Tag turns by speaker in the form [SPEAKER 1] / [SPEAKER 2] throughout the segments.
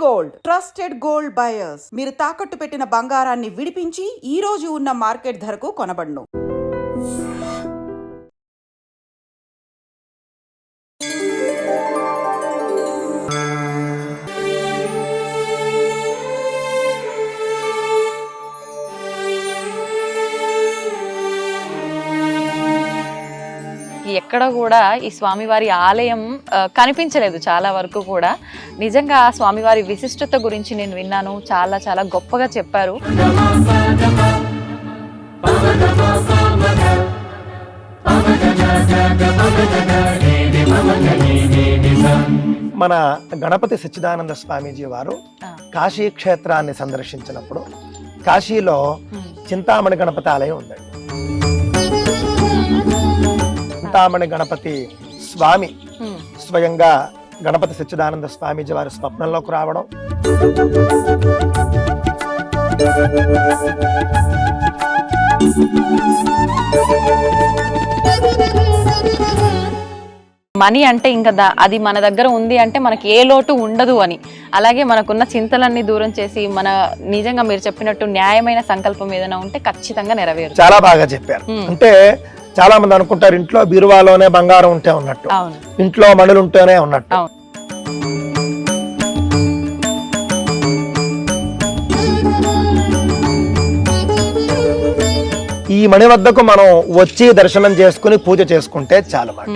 [SPEAKER 1] Gold trusted gold buyers. మీరు తాకట్టు పెట్టిన బంగారాన్ని విడిపించి ఈ రోజు ఉన్న మార్కెట్ ధరకు కొనబడును.
[SPEAKER 2] ఎక్కడ కూడా ఈ స్వామివారి ఆలయం కనిపించలేదు చాలా వరకు కూడా. నిజంగా ఆ స్వామివారి విశిష్టత గురించి నేను విన్నాను, చాలా చాలా గొప్పగా చెప్పారు.
[SPEAKER 3] మన గణపతి సచ్చిదానంద స్వామీజీ వారు కాశీ క్షేత్రాన్ని సందర్శించినప్పుడు కాశీలో చింతామణి గణపతి ఆలయం ఉందండి. చింతామణి గణపతి స్వామి స్వయంగా గణపతి సచ్చిదానంద స్వామీజీ వారి స్వప్నంలోకి రావడం,
[SPEAKER 2] మనీ అంటే ఇంకా అది మన దగ్గర ఉంది అంటే మనకి ఏ లోటు ఉండదు అని. అలాగే మనకున్న చింతలన్నీ దూరం చేసి మన నిజంగా మీరు చెప్పినట్టు న్యాయమైన సంకల్పం ఏదైనా ఉంటే ఖచ్చితంగా నెరవేరు.
[SPEAKER 3] చాలా బాగా చెప్పారు. అంటే చాలా మంది అనుకుంటారు ఇంట్లో బీరువాలోనే బంగారం ఉంటే ఉన్నట్టు, ఇంట్లో మణులు ఉంటేనే ఉన్నట్టు. ఈ మణి వద్దకు మనం వచ్చి దర్శనం చేసుకుని పూజ చేసుకుంటే చాలు మాట.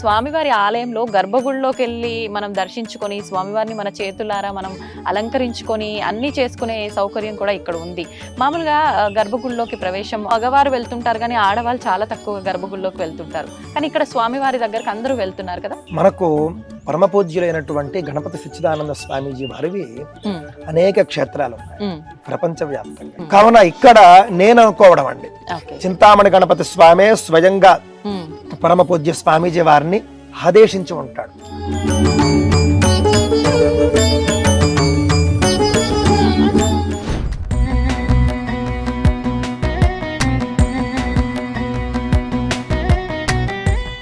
[SPEAKER 2] స్వామివారి ఆలయంలో గర్భగుడిలోకి వెళ్ళి మనం దర్శించుకొని స్వామివారిని మన చేతులారా మనం అలంకరించుకొని అన్ని చేసుకునే సౌకర్యం కూడా ఇక్కడ ఉంది. మామూలుగా గర్భగుడిలోకి ప్రవేశం మగవారు వెళ్తుంటారు కానీ ఆడవాళ్ళు చాలా తక్కువ గర్భగుడిలోకి వెళ్తుంటారు. కానీ ఇక్కడ స్వామివారి దగ్గరకు అందరూ వెళ్తున్నారు కదా.
[SPEAKER 3] మనకు పరమ పూజ్యులైనటువంటి గణపతి సచ్చిదానంద స్వామీజీ వారివి అనేక క్షేత్రాలు ఉన్నాయి ప్రపంచవ్యాప్తంగా. కావున ఇక్కడ నేను అనుకోవడం అండి, చింతామణి గణపతి స్వామి స్వయంగా పరమ పూజ్య స్వామీజీ వారిని ఆదేశించి ఉంటాడు.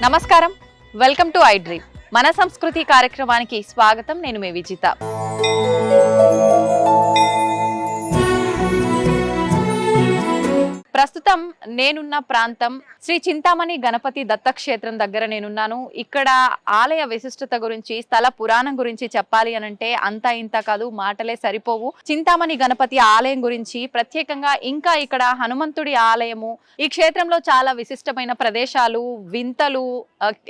[SPEAKER 2] నమస్కారం, వెల్కమ్ టు ఐ డ్రీమ్. మన సంస్కృతి కార్యక్రమానికి స్వాగతం. నేను మీ విజిత. ప్రస్తుతం నేనున్న ప్రాంతం శ్రీ చింతామణి గణపతి దత్తక్షేత్రం దగ్గర నేనున్నాను. ఇక్కడ ఆలయ విశిష్టత గురించి, స్థల పురాణం గురించి చెప్పాలి అనంటే అంతా ఇంత కాదు, మాటలే సరిపోవు. చింతామణి గణపతి ఆలయం గురించి ప్రత్యేకంగా, ఇంకా ఇక్కడ హనుమంతుడి ఆలయము, ఈ క్షేత్రంలో చాలా విశిష్టమైన ప్రదేశాలు, వింతలు,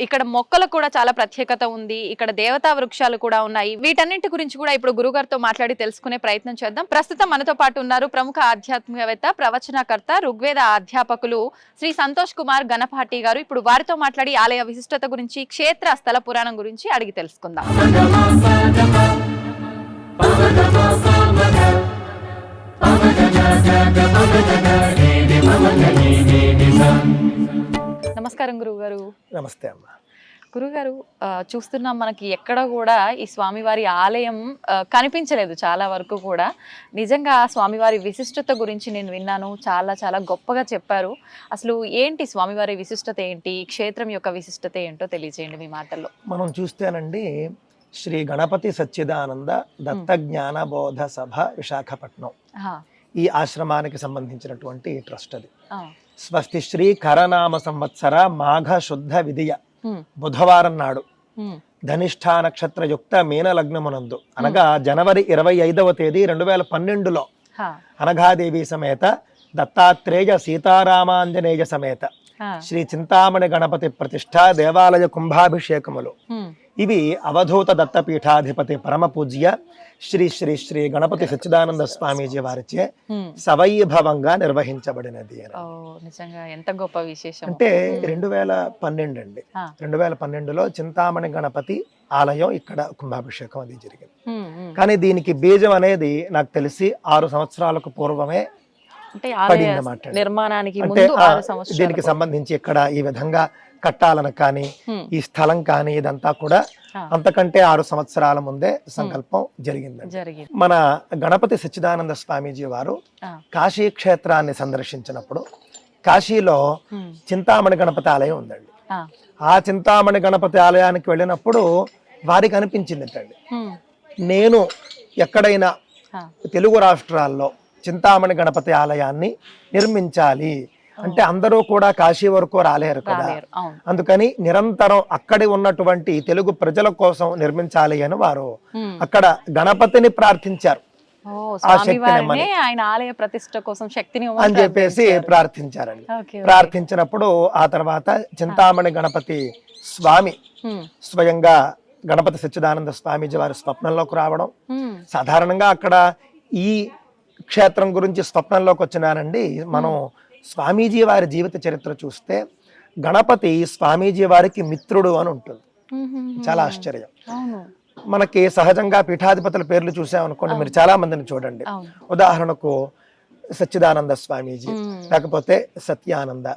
[SPEAKER 2] ఇక్కడ మొక్కలకు కూడా చాలా ప్రత్యేకత ఉంది. ఇక్కడ దేవతా వృక్షాలు కూడా ఉన్నాయి. వీటన్నింటి గురించి కూడా ఇప్పుడు గురుగారితో మాట్లాడి తెలుసుకునే ప్రయత్నం చేద్దాం. ప్రస్తుతం మనతో పాటు ఉన్నారు ప్రముఖ ఆధ్యాత్మికవేత్త, ప్రవచనకర్త, ఋగ్వేద అధ్యాపకులు శ్రీ సంతోష్ కుమార్ గణపాటి గారు. ఇప్పుడు వారితో మాట్లాడి ఆలయ విశిష్టత గురించి, క్షేత్ర స్థల పురాణం గురించి అడిగి తెలుసుకుందాం. నమస్కారం గురువు గారు.
[SPEAKER 3] నమస్తే అమ్మ.
[SPEAKER 2] గురుగారు, చూస్తున్నాం మనకి ఎక్కడ కూడా ఈ స్వామివారి ఆలయం కనిపించలేదు చాలా వరకు కూడా. నిజంగా స్వామివారి విశిష్టత గురించి నేను విన్నాను, చాలా చాలా గొప్పగా చెప్పారు. అసలు ఏంటి స్వామివారి విశిష్టత ఏంటి, క్షేత్రం యొక్క విశిష్టత ఏంటో తెలియజేయండి మీ మాటల్లో.
[SPEAKER 3] మనం చూస్తేనండి, శ్రీ గణపతి సచ్చిదానంద దత్త జ్ఞాన బోధ సభ విశాఖపట్నం, ఈ ఆశ్రమానికి సంబంధించినటువంటి ట్రస్ట్ అది. స్వస్తి శ్రీ కరనామ సంవత్సర మాఘ శుద్ధ విధియ బుధవారం నాడు ధనిష్ఠా నక్షత్రయుక్త మీన లగ్నమునందు, అనగా జనవరి 25వ తేదీ 2012లో అనఘాదేవి సమేత దత్తాత్రేయ సీతారామాంజనేయ సమేత శ్రీ చింతామణి గణపతి ప్రతిష్ఠ దేవాలయ కుంభాభిషేకములు ఇవి అవధూత దత్తపీఠాధిపతి పరమ పూజ్య శ్రీ శ్రీ శ్రీ గణపతి సచ్చిదానంద స్వామీజీ వారిచే సవైభవంగా నిర్వహించబడినది.
[SPEAKER 2] నిజంగా ఎంత గొప్ప విశేషం
[SPEAKER 3] అంటే 2012 అండి. 2012లో చింతామణి గణపతి ఆలయం ఇక్కడ కుంభాభిషేకం అది జరిగింది. కానీ దీనికి బీజం అనేది నాకు తెలిసి 6 సంవత్సరాలకు పూర్వమే
[SPEAKER 2] అంటే ఆలయ
[SPEAKER 3] పడిందన్నమాట.
[SPEAKER 2] నిర్మాణానికి
[SPEAKER 3] అంటే
[SPEAKER 2] ముందు 6 సంవత్సరాలు
[SPEAKER 3] దీనికి సంబంధించి ఇక్కడ ఈ విధంగా కట్టాలని కానీ ఈ స్థలం కానీ ఇదంతా కూడా అంతకంటే 6 సంవత్సరాల ముందే సంకల్పం జరిగిందండి.
[SPEAKER 2] జరిగింది.
[SPEAKER 3] మన గణపతి సచ్చిదానంద స్వామీజీ వారు కాశీ క్షేత్రాన్ని సందర్శించినప్పుడు కాశీలో చింతామణి గణపతి ఆలయం ఉందండి. ఆ చింతామణి గణపతి ఆలయానికి వెళ్ళినప్పుడు వారికి అనిపించింది నేను ఎక్కడైనా తెలుగు రాష్ట్రాల్లో చింతామణి గణపతి ఆలయాన్ని నిర్మించాలి అంటే అందరూ కూడా కాశీ వరకు రాలేరు కదా, అందుకని నిరంతరం అక్కడి ఉన్నటువంటి తెలుగు ప్రజల కోసం నిర్మించాలి అని వారు అక్కడ గణపతిని ప్రార్థించారు. ఆ శక్తిని
[SPEAKER 2] ఆయన ఆలయ ప్రతిష్ఠ కోసం శక్తిని
[SPEAKER 3] అని చెప్పేసి ప్రార్థించారండి. ప్రార్థించినప్పుడు ఆ తర్వాత చింతామణి గణపతి స్వామి స్వయంగా గణపతి సచ్చిదానంద స్వామీజీ వారి స్వప్నంలోకి రావడం. సాధారణంగా అక్కడ ఈ క్షేత్రం గురించి స్వప్నంలోకి వచ్చినానండి. మనం స్వామీజీ వారి జీవిత చరిత్ర చూస్తే గణపతి స్వామీజీ వారికి మిత్రుడు అని ఉంటుంది. చాలా ఆశ్చర్యం. మనకి సహజంగా పీఠాధిపతుల పేర్లు చూసామనుకోండి, మీరు చాలా మందిని చూడండి. ఉదాహరణకు సచ్చిదానంద స్వామీజీ, లేకపోతే సత్యానంద,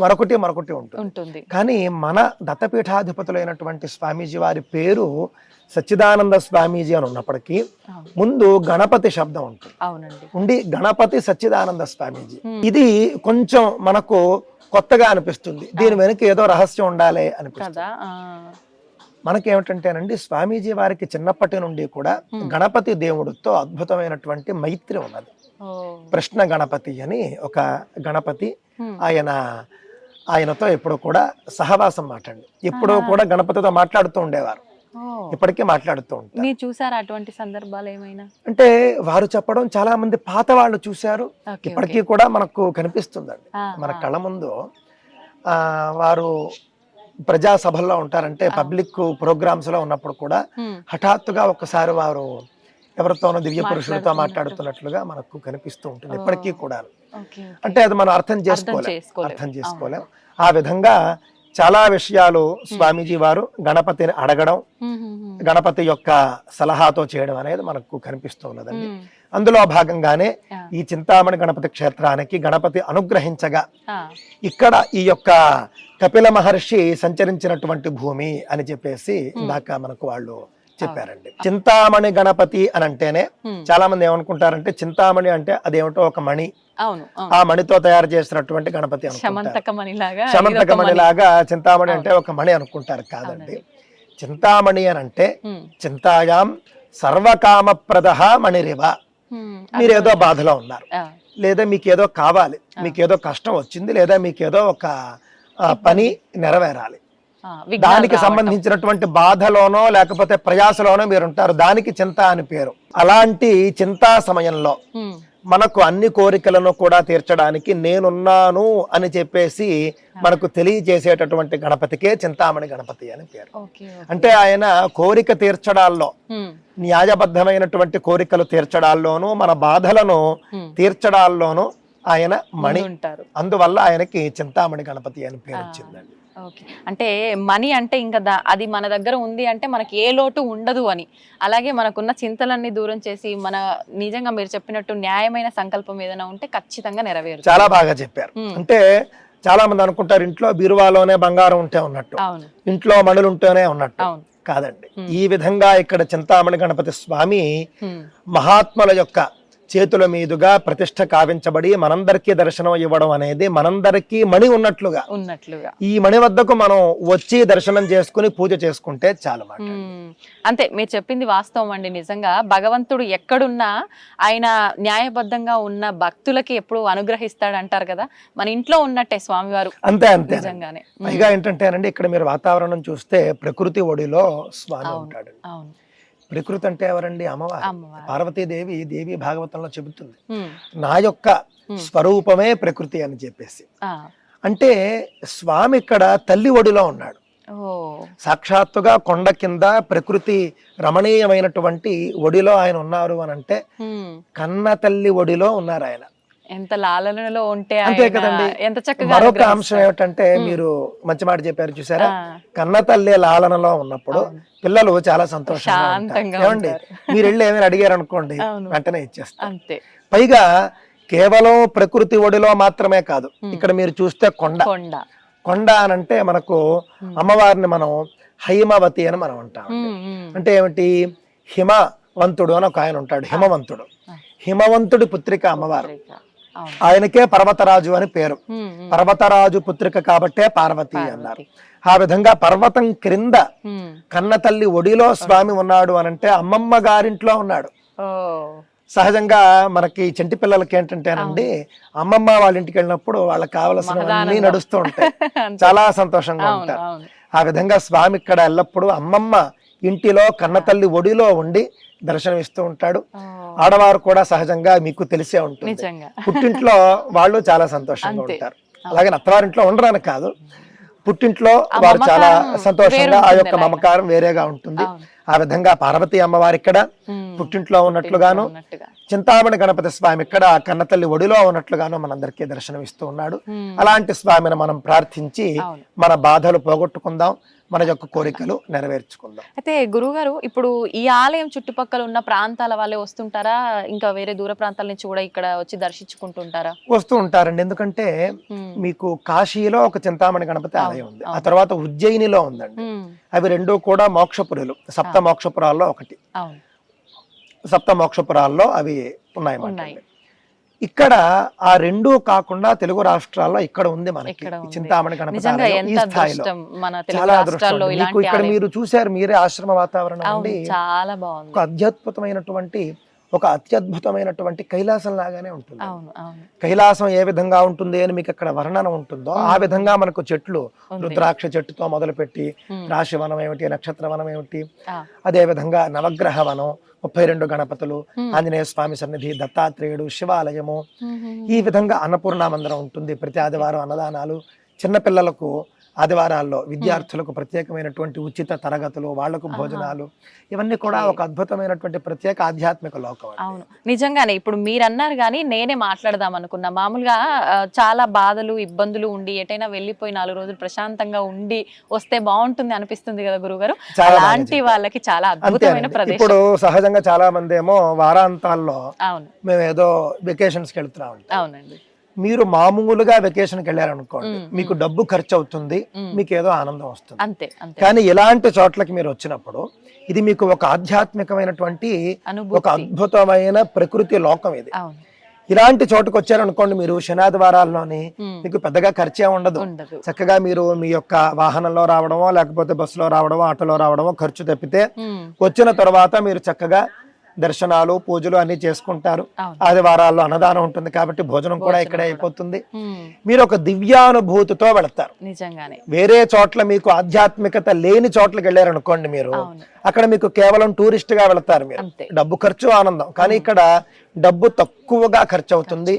[SPEAKER 3] మరొకటి ఉంటుంది. కానీ మన దత్తపీఠాధిపతులైనటువంటి స్వామీజీ వారి పేరు సచ్చిదానంద స్వామీజీ అని ఉన్నప్పటికీ ముందు గణపతి శబ్దం ఉంటుంది. ఉండి గణపతి సచ్చిదానంద స్వామీజీ. ఇది కొంచెం మనకు కొత్తగా అనిపిస్తుంది. దీని వెనుక ఏదో రహస్యం ఉండాలి అనిపిస్తుంది. మనకేమిటంటేనండి, స్వామీజీ వారికి చిన్నప్పటి నుండి కూడా గణపతి దేవుడితో అద్భుతమైనటువంటి మైత్రి ఉన్నది. ప్రశ్న గణపతి అని ఒక గణపతి, ఆయనతో ఎప్పుడు కూడా సహవాసం మాట్లాడి ఎప్పుడూ కూడా గణపతితో మాట్లాడుతూ ఉండేవారు. ఇప్పటికీ మాట్లాడుతూ ఉంటారు.
[SPEAKER 2] మీరు చూసారా అటువంటి సందర్భాలు ఏమైనా?
[SPEAKER 3] అంటే వారు చెప్పడం చాలా మంది పాత వాళ్ళు చూశారు, ఇప్పటికీ కూడా మనకు కనిపిస్తుందండి మన కళ్ళ ముందు. వారు ప్రజా సభల్లో ఉంటారంటే పబ్లిక్ ప్రోగ్రామ్స్ లో ఉన్నప్పుడు కూడా హఠాత్తుగా ఒక్కసారి వారు ఎవరితోనో దివ్య పురుషుడితో మాట్లాడుతున్నట్లుగా మనకు కనిపిస్తూ ఉంటుంది ఇప్పటికీ కూడా. అంటే అది మనం అర్థం చేసుకోలేం. ఆ విధంగా చాలా విషయాలు స్వామీజీ వారు గణపతిని అడగడం, గణపతి యొక్క సలహాతో చేయడం అనేది మనకు కనిపిస్తూ ఉన్నదండి. అందులో భాగంగానే ఈ చింతామణి గణపతి క్షేత్రానికి గణపతి అనుగ్రహించగా ఇక్కడ ఈ యొక్క కపిల మహర్షి సంచరించినటువంటి భూమి అని చెప్పేసి ఇందాక మనకు వాళ్ళు చెప్పారండి. చింతామణి గణపతి అని అంటేనే చాలా మంది ఏమనుకుంటారంటే చింతామణి అంటే అదేమిటో ఒక మణి, ఆ మణితో తయారు చేసినటువంటి గణపతి అనుకుంటారు. శమంతకమణి లాగా చింతామణి అంటే ఒక మణి అనుకుంటారు. కాదండి, చింతామణి అని అంటే చింతాయాం సర్వకామప్రద మణిరివ. మీరేదో బాధలో ఉన్నారు, లేదా మీకేదో కావాలి, మీకేదో కష్టం వచ్చింది, లేదా మీకేదో ఒక పని నెరవేరాలి, దానికి సంబంధించినటువంటి బాధలోనో లేకపోతే ప్రయాసలోనో మీరుంటారు, దానికి చింత అని పేరు. అలాంటి చింతా సమయంలో మనకు అన్ని కోరికలను కూడా తీర్చడానికి నేనున్నాను అని చెప్పేసి మనకు తెలియజేసేటటువంటి గణపతికే చింతామణి గణపతి అని పేరు. అంటే ఆయన కోరిక తీర్చడాల్లో, న్యాయబద్ధమైనటువంటి కోరికలు తీర్చడాల్లోనూ మన బాధలను తీర్చడాల్లోనూ ఆయన మణి ఉంటారు. అందువల్ల ఆయనకి చింతామణి గణపతి అని పేరు వచ్చిందండి.
[SPEAKER 2] అంటే మనీ అంటే ఇంకా అది మన దగ్గర ఉంది అంటే మనకి ఏ లోటు ఉండదు అని. అలాగే మనకున్న చింతలన్నీ దూరం చేసి మన నిజంగా మీరు చెప్పినట్టు న్యాయమైన సంకల్పం ఏదైనా ఉంటే ఖచ్చితంగా నెరవేరు.
[SPEAKER 3] చాలా బాగా చెప్పారు. అంటే చాలా మంది అనుకుంటారు ఇంట్లో బీరువాలోనే బంగారం ఉంటే ఉన్నట్టు, ఇంట్లో మణులు ఉంటేనే ఉన్నట్టు. కాదండి, ఈ విధంగా ఇక్కడ చింతామణి గణపతి స్వామి మహాత్ముల యొక్క చేతుల మీదుగా ప్రతిష్ఠ కావించబడి మనందరికీ దర్శనం ఇవ్వడం అనేది మనందరికీ మణి ఉన్నట్లుగా ఈ మణి వద్దకు మనం వచ్చి దర్శనం చేసుకుని పూజ చేసుకుంటే చాలు.
[SPEAKER 2] అంతే, మీరు చెప్పింది వాస్తవం అండి. నిజంగా భగవంతుడు ఎక్కడున్నా ఆయన న్యాయబద్ధంగా ఉన్న భక్తులకి ఎప్పుడు అనుగ్రహిస్తాడు అంటారు కదా, మన ఇంట్లో ఉన్నట్టే స్వామివారు.
[SPEAKER 3] అంతే అంతే నిజంగానే. పైగా ఏంటంటేనండి, ఇక్కడ మీరు వాతావరణం చూస్తే ప్రకృతి ఒడిలో స్వామి ఉంటాడు. ప్రకృతి అంటే ఎవరండి? అమ్మవారు, పార్వతీదేవి. దేవి భాగవతంలో చెబుతుంది నా యొక్క స్వరూపమే ప్రకృతి అని చెప్పేసి. అంటే స్వామి ఇక్కడ తల్లి ఒడిలో ఉన్నాడు. సాక్షాత్తుగా కొండ కింద ప్రకృతి రమణీయమైనటువంటి ఒడిలో ఆయన ఉన్నారు అని అంటే కన్న తల్లి ఒడిలో ఉన్నారు ఆయన.
[SPEAKER 2] ఎంత లాలనలో ఉంటే
[SPEAKER 3] అంతే కదండి. ఎంత చక్కగా. మరొక అంశం ఏమిటంటే, మీరు మంచి మాట చెప్పారు చూసారా, కన్న తల్లి లాలనలో ఉన్నప్పుడు పిల్లలు చాలా సంతోషంగా. ఏమండి, మీరు వెళ్ళి ఏమైనా అడిగారు అనుకోండి వెంటనే ఇచ్చేస్తారు. పైగా కేవలం ప్రకృతి ఒడిలో మాత్రమే కాదు, ఇక్కడ మీరు చూస్తే కొండ.
[SPEAKER 2] కొండ
[SPEAKER 3] కొండ అని అంటే మనకు అమ్మవారిని మనం హైమవతి అని మనం అంటాం. అంటే ఏమిటి? హిమవంతుడు అని ఒక ఆయన ఉంటాడు, హిమవంతుడు. హిమవంతుడి పుత్రిక అమ్మవారు. ఆయనకే పర్వతరాజు అని పేరు. పర్వతరాజు పుత్రిక కాబట్టే పార్వతి అన్నారు. ఆ విధంగా పర్వతం క్రింద కన్న తల్లి ఒడిలో స్వామి ఉన్నాడు అనంటే అమ్మమ్మ గారింట్లో ఉన్నాడు. సహజంగా మనకి చంటి పిల్లలకి ఏంటంటేనండి, అమ్మమ్మ వాళ్ళ ఇంటికి వెళ్ళినప్పుడు వాళ్ళకి కావలసినవన్నీ నడుస్తూ ఉంటాయి, చాలా సంతోషంగా ఉంటారు. ఆ విధంగా స్వామి ఇక్కడ ఎల్లప్పుడూ అమ్మమ్మ ఇంటిలో కన్న తల్లి ఒడిలో ఉండి దర్శనం ఇస్తూ ఉంటాడు. ఆడవారు కూడా సహజంగా మీకు తెలిసే ఉంటుంది, పుట్టింట్లో వాళ్ళు చాలా సంతోషంగా ఉంటారు. అలాగే అత్తవారింట్లో ఉండడానికి కాదు, పుట్టింట్లో వారు చాలా సంతోషంగా, ఆ యొక్క మమకారం వేరేగా ఉంటుంది. ఆ విధంగా పార్వతీ అమ్మవారు ఇక్కడ పుట్టింట్లో ఉన్నట్లుగాను, చింతామణి గణపతి స్వామి ఇక్కడ కన్నతల్లి ఒడిలో ఉన్నట్లుగాను మనందరికీ దర్శనం ఇస్తూ ఉన్నాడు. అలాంటి స్వామిని మనం ప్రార్థించి మన బాధలు పోగొట్టుకుందాం, మన యొక్క కోరికలు నెరవేర్చుకుందాం.
[SPEAKER 2] అయితే గురుగారు, ఇప్పుడు ఈ ఆలయం చుట్టుపక్కల ఉన్న ప్రాంతాల వాళ్ళే వస్తుంటారా, ఇంకా వేరే దూర ప్రాంతాల నుంచి కూడా ఇక్కడ వచ్చి దర్శించుకుంటుంటారా?
[SPEAKER 3] వస్తూ ఉంటారండి. ఎందుకంటే మీకు కాశీలో ఒక చింతామణి గణపతి ఆలయం ఉంది, ఆ తర్వాత ఉజ్జయినిలో ఉందండి. అవి రెండు కూడా మోక్షపురులు, సప్త మోక్షపురాల్లో ఒకటి. సప్త మోక్షపురాల్లో అవి ఉన్నాయి. ఇక్కడ ఆ రెండూ కాకుండా తెలుగు రాష్ట్రాల్లో ఇక్కడ ఉంది మనకి చింతామణి గణపతి ఆలయం. ఈ స్థాయిలో చాలా అదృష్టం. మీకు ఇక్కడ మీరు చూసారు, మీరే ఆశ్రమ వాతావరణం అండి,
[SPEAKER 2] చాలా బాగుంది.
[SPEAKER 3] ఒక అత్యద్భుతమైనటువంటి కైలాసం లాగానే ఉంటుంది. కైలాసం ఏ విధంగా ఉంటుంది అని మీకు అక్కడ వర్ణన ఉంటుందో ఆ విధంగా మనకు చెట్లు, రుద్రాక్ష చెట్టుతో మొదలుపెట్టి రాశి వనం ఏమిటి, నక్షత్ర వనం ఏమిటి, అదే విధంగా నవగ్రహ వనం, 32 గణపతులు, ఆంజనేయ స్వామి సన్నిధి, దత్తాత్రేయుడు, శివాలయము, ఈ విధంగా అన్నపూర్ణ మందిరం ఉంటుంది. ప్రతి ఆదివారం అన్నదానాలు, చిన్నపిల్లలకు ఆదివారాల్లో విద్యార్థులకు ప్రత్యేకమైనటువంటి ఉచిత తరగతులు, వాళ్లకు భోజనాలు, ఇవన్నీ కూడా ఒక అద్భుతమైనటువంటి ప్రత్యేక ఆధ్యాత్మిక లోకం.
[SPEAKER 2] అవును, నిజంగానే. ఇప్పుడు మీరు అన్నారు కానీ నేనే మాట్లాడదాం అనుకున్నా. మామూలుగా చాలా బాధలు, ఇబ్బందులు ఉండి ఎటైనా వెళ్ళిపోయి 4 రోజులు ప్రశాంతంగా ఉండి వస్తే బాగుంటుంది అనిపిస్తుంది కదా గురుగారు. అలాంటి వాళ్ళకి చాలా అద్భుతమైన ప్రదేశం.
[SPEAKER 3] ఇప్పుడు సహజంగా చాలా మంది ఏమో వారాంతాల్లో మేము ఏదో వెకేషన్స్ కి వెళ్తున్నా ఉంటాం.
[SPEAKER 2] అవునండి.
[SPEAKER 3] మీరు మామూలుగా వెకేషన్కి వెళ్ళారనుకోండి, మీకు డబ్బు ఖర్చు అవుతుంది, మీకు ఏదో ఆనందం వస్తుంది
[SPEAKER 2] అంతే.
[SPEAKER 3] కానీ ఇలాంటి చోట్లకి మీరు వచ్చినప్పుడు ఇది మీకు ఒక ఆధ్యాత్మికమైనటువంటి ఒక అద్భుతమైన ప్రకృతి లోకం ఇది. ఇలాంటి చోటుకు వచ్చారనుకోండి, మీరు శనాదివారాల్లోని మీకు పెద్దగా ఖర్చే ఉండదు. చక్కగా మీరు మీ యొక్క వాహనంలో రావడమో లేకపోతే బస్సులో రావడమో ఆటోలో రావడమో ఖర్చు తప్పితే, వచ్చిన తర్వాత మీరు చక్కగా దర్శనాలు, పూజలు అన్ని చేసుకుంటారు. ఆదివారాల్లో అన్నదానం ఉంటుంది కాబట్టి భోజనం కూడా ఇక్కడే అయిపోతుంది. మీరు ఒక దివ్యానుభూతితో వెళతారు.
[SPEAKER 2] నిజంగానే
[SPEAKER 3] వేరే చోట్ల మీకు ఆధ్యాత్మికత లేని చోట్లకి వెళ్ళారు అనుకోండి, మీరు అక్కడ మీకు కేవలం టూరిస్ట్ గా వెళతారు. మీరు డబ్బు ఖర్చు, ఆనందం. కానీ ఇక్కడ డబ్బు తక్కువగా ఖర్చు అవుతుంది,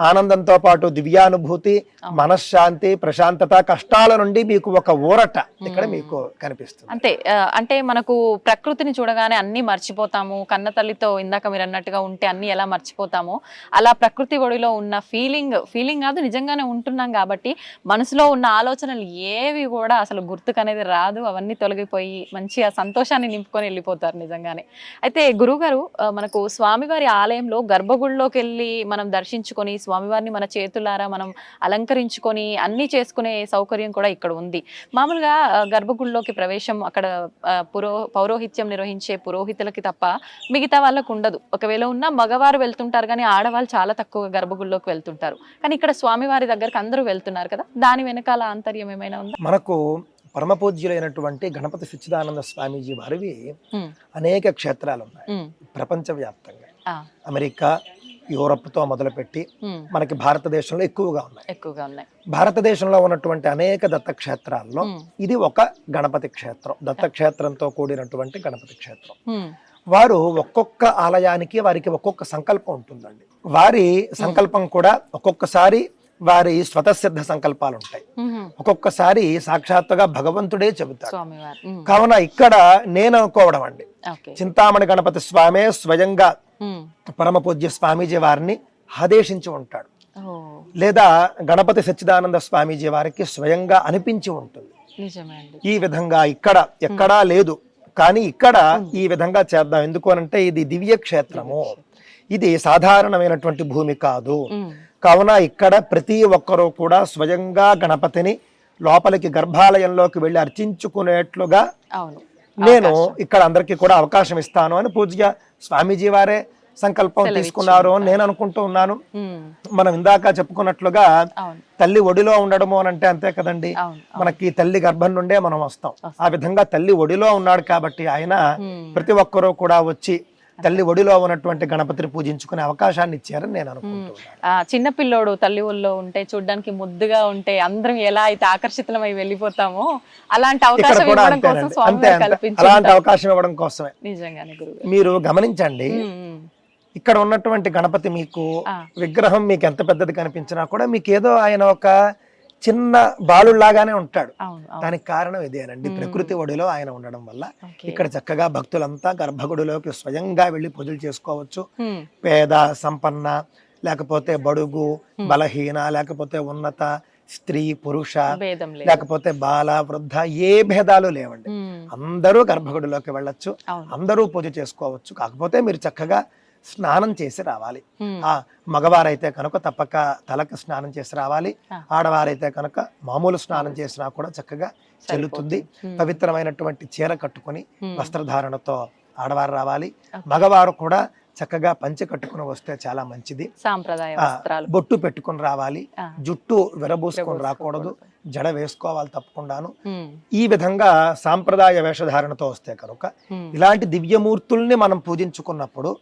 [SPEAKER 3] ఆనందంతో పాటు దివ్యానుభూతి, మనశ్శాంతి, ప్రశాంతత, కష్టాల నుండి మీకు ఒక ఊరట ఇక్కడ మీకు కనిపిస్తుంది.
[SPEAKER 2] అంతే. అంటే మనకు ప్రకృతిని చూడగానే అన్ని మర్చిపోతాము. కన్న తల్లితో ఇందాక మీరు అన్నట్టుగా ఉంటే అన్ని ఎలా మర్చిపోతామో అలా ప్రకృతి ఒడిలో ఉన్న ఫీలింగ్ కాదు, నిజంగానే ఉంటున్నాం కాబట్టి మనసులో ఉన్న ఆలోచనలు ఏవి కూడా అసలు గుర్తుకనేది రాదు. అవన్నీ తొలగిపోయి మంచిగా సంతోషాన్ని నింపుకొని వెళ్ళిపోతారు నిజంగానే. అయితే గురుగారు, మనకు స్వామివారి ఆలయంలో గర్భగుడిలోకి వెళ్ళి మనం దర్శించుకొని స్వామివారిని మన చేతులారా మనం అలంకరించుకొని అన్ని చేసుకునే సౌకర్యం కూడా ఇక్కడ ఉంది. మామూలుగా గర్భగుడిలోకి ప్రవేశం అక్కడ పౌరోహిత్యం నిర్వహించే పురోహితులకి తప్ప మిగతా వాళ్ళకు ఉండదు. ఒకవేళ ఉన్న మగవారు వెళ్తుంటారు కానీ ఆడవాళ్ళు చాలా తక్కువ గర్భగుడిలోకి వెళ్తుంటారు. కానీ ఇక్కడ స్వామివారి దగ్గరకు అందరూ వెళ్తున్నారు కదా, దాని వెనకాల ఆంతర్యం ఏమైనా ఉందా?
[SPEAKER 3] మనకు పరమ పూజ్యులైనటువంటి గణపతి సచ్చిదానంద స్వామీజీ వారివి అనేక క్షేత్రాలు ఉన్నాయి ప్రపంచవ్యాప్తంగా. అమెరికా, యూరప్ తో మొదలుపెట్టి మనకి భారతదేశంలో ఎక్కువగా ఉన్నాయి. భారతదేశంలో ఉన్నటువంటి అనేక దత్తక్షేత్రాల్లో ఇది ఒక గణపతి క్షేత్రం, దత్తక్షేత్రంతో కూడినటువంటి గణపతి క్షేత్రం. వారు ఒక్కొక్క ఆలయానికి వారికి ఒక్కొక్క సంకల్పం ఉంటుందండి. వారి సంకల్పం కూడా ఒక్కొక్కసారి వారి స్వతసిద్ధ సంకల్పాలు ఉంటాయి, ఒక్కొక్కసారి సాక్షాత్తుగా భగవంతుడే చెబుతాడు. కావున ఇక్కడ నేను అనుకోవడం అండి, చింతామణి గణపతి స్వామి స్వయంగా పరమ పూజ్య స్వామీజీ వారిని ఆదేశించి ఉంటాడు, లేదా గణపతి సచ్చిదానంద స్వామీజీ వారికి స్వయంగా అనిపించి ఉంటుంది. ఈ విధంగా ఇక్కడ ఎక్కడా లేదు, కానీ ఇక్కడ ఈ విధంగా చేద్దాం. ఎందుకు అనంటే ఇది దివ్య క్షేత్రము. ఇది సాధారణమైనటువంటి భూమి కాదు. కావున ఇక్కడ ప్రతి ఒక్కరూ కూడా స్వయంగా గణపతిని లోపలికి గర్భాలయంలోకి వెళ్ళి అర్చించుకునేట్లుగా నేను ఇక్కడ అందరికీ కూడా అవకాశం ఇస్తాను అని పూజ్య స్వామీజీ వారే సంకల్పం తీసుకున్నారు అని నేను అనుకుంటూ ఉన్నాను. మనం ఇందాక చెప్పుకున్నట్లుగా తల్లి ఒడిలో ఉండడము అని అంటే అంతే కదండి, మనకి తల్లి గర్భం నుండే మనం వస్తాం. ఆ విధంగా తల్లి ఒడిలో ఉన్నాడు కాబట్టి ఆయన ప్రతి ఒక్కరూ కూడా వచ్చి తల్లి ఒడిలో ఉన్నటువంటి గణపతిని పూజించుకునే అవకాశాన్ని ఇచ్చారని నేను అనుకుంటున్నాను.
[SPEAKER 2] చిన్న పిల్లోడు తల్లి ఒడిలో ఉంటే చూడడానికి ముద్దుగా ఉంటే అందరం ఎలా అయితే ఆకర్షితులమై వెళ్ళిపోతామో అలాంటి అవకాశం ఇవ్వడం కోసం స్వామి కల్పించారు.
[SPEAKER 3] అలాంటి అవకాశం ఇవ్వడం కోసమే.
[SPEAKER 2] నిజంగానే గురువు
[SPEAKER 3] మీరు గమనించండి, ఇక్కడ ఉన్నటువంటి గణపతి మీకు విగ్రహం మీకు ఎంత పెద్దది కనిపించినా కూడా మీకు ఏదో ఆయన ఒక చిన్న బాలులాగానే ఉంటాడు. దానికి కారణం ఇదేనండి, ప్రకృతి ఒడిలో ఆయన ఉండడం వల్ల ఇక్కడ చక్కగా భక్తులంతా గర్భగుడిలోకి స్వయంగా వెళ్లి పూజలు చేసుకోవచ్చు. పేద సంపన్న, లేకపోతే బడుగు బలహీన, లేకపోతే ఉన్నత, స్త్రీ పురుష, లేకపోతే బాల వృద్ధ, ఏ భేదాలు లేవండి. అందరూ గర్భగుడిలోకి వెళ్ళొచ్చు, అందరూ పూజ చేసుకోవచ్చు. కాకపోతే మీరు చక్కగా స్నానం చేసి రావాలి. మగవారైతే కనుక తప్పక తలకు స్నానం చేసి రావాలి. ఆడవారైతే కనుక మామూలు స్నానం చేసినా కూడా చక్కగా చెల్లుతుంది. పవిత్రమైనటువంటి చీర కట్టుకుని వస్త్రధారణతో ఆడవారు రావాలి. మగవారు కూడా చక్కగా పంచె కట్టుకుని వస్తే చాలా మంచిది.
[SPEAKER 2] సాంప్రదాయ
[SPEAKER 3] బొట్టు పెట్టుకుని రావాలి. జుట్టు విరబూసుకొని రాకూడదు, జడ వేసుకోవాలి తప్పకుండాను. ఈ విధంగా సాంప్రదాయ వేషధారణతో వస్తే కనుక ఇలాంటి దివ్యమూర్తుల్ని మనం పూజించుకున్నప్పుడు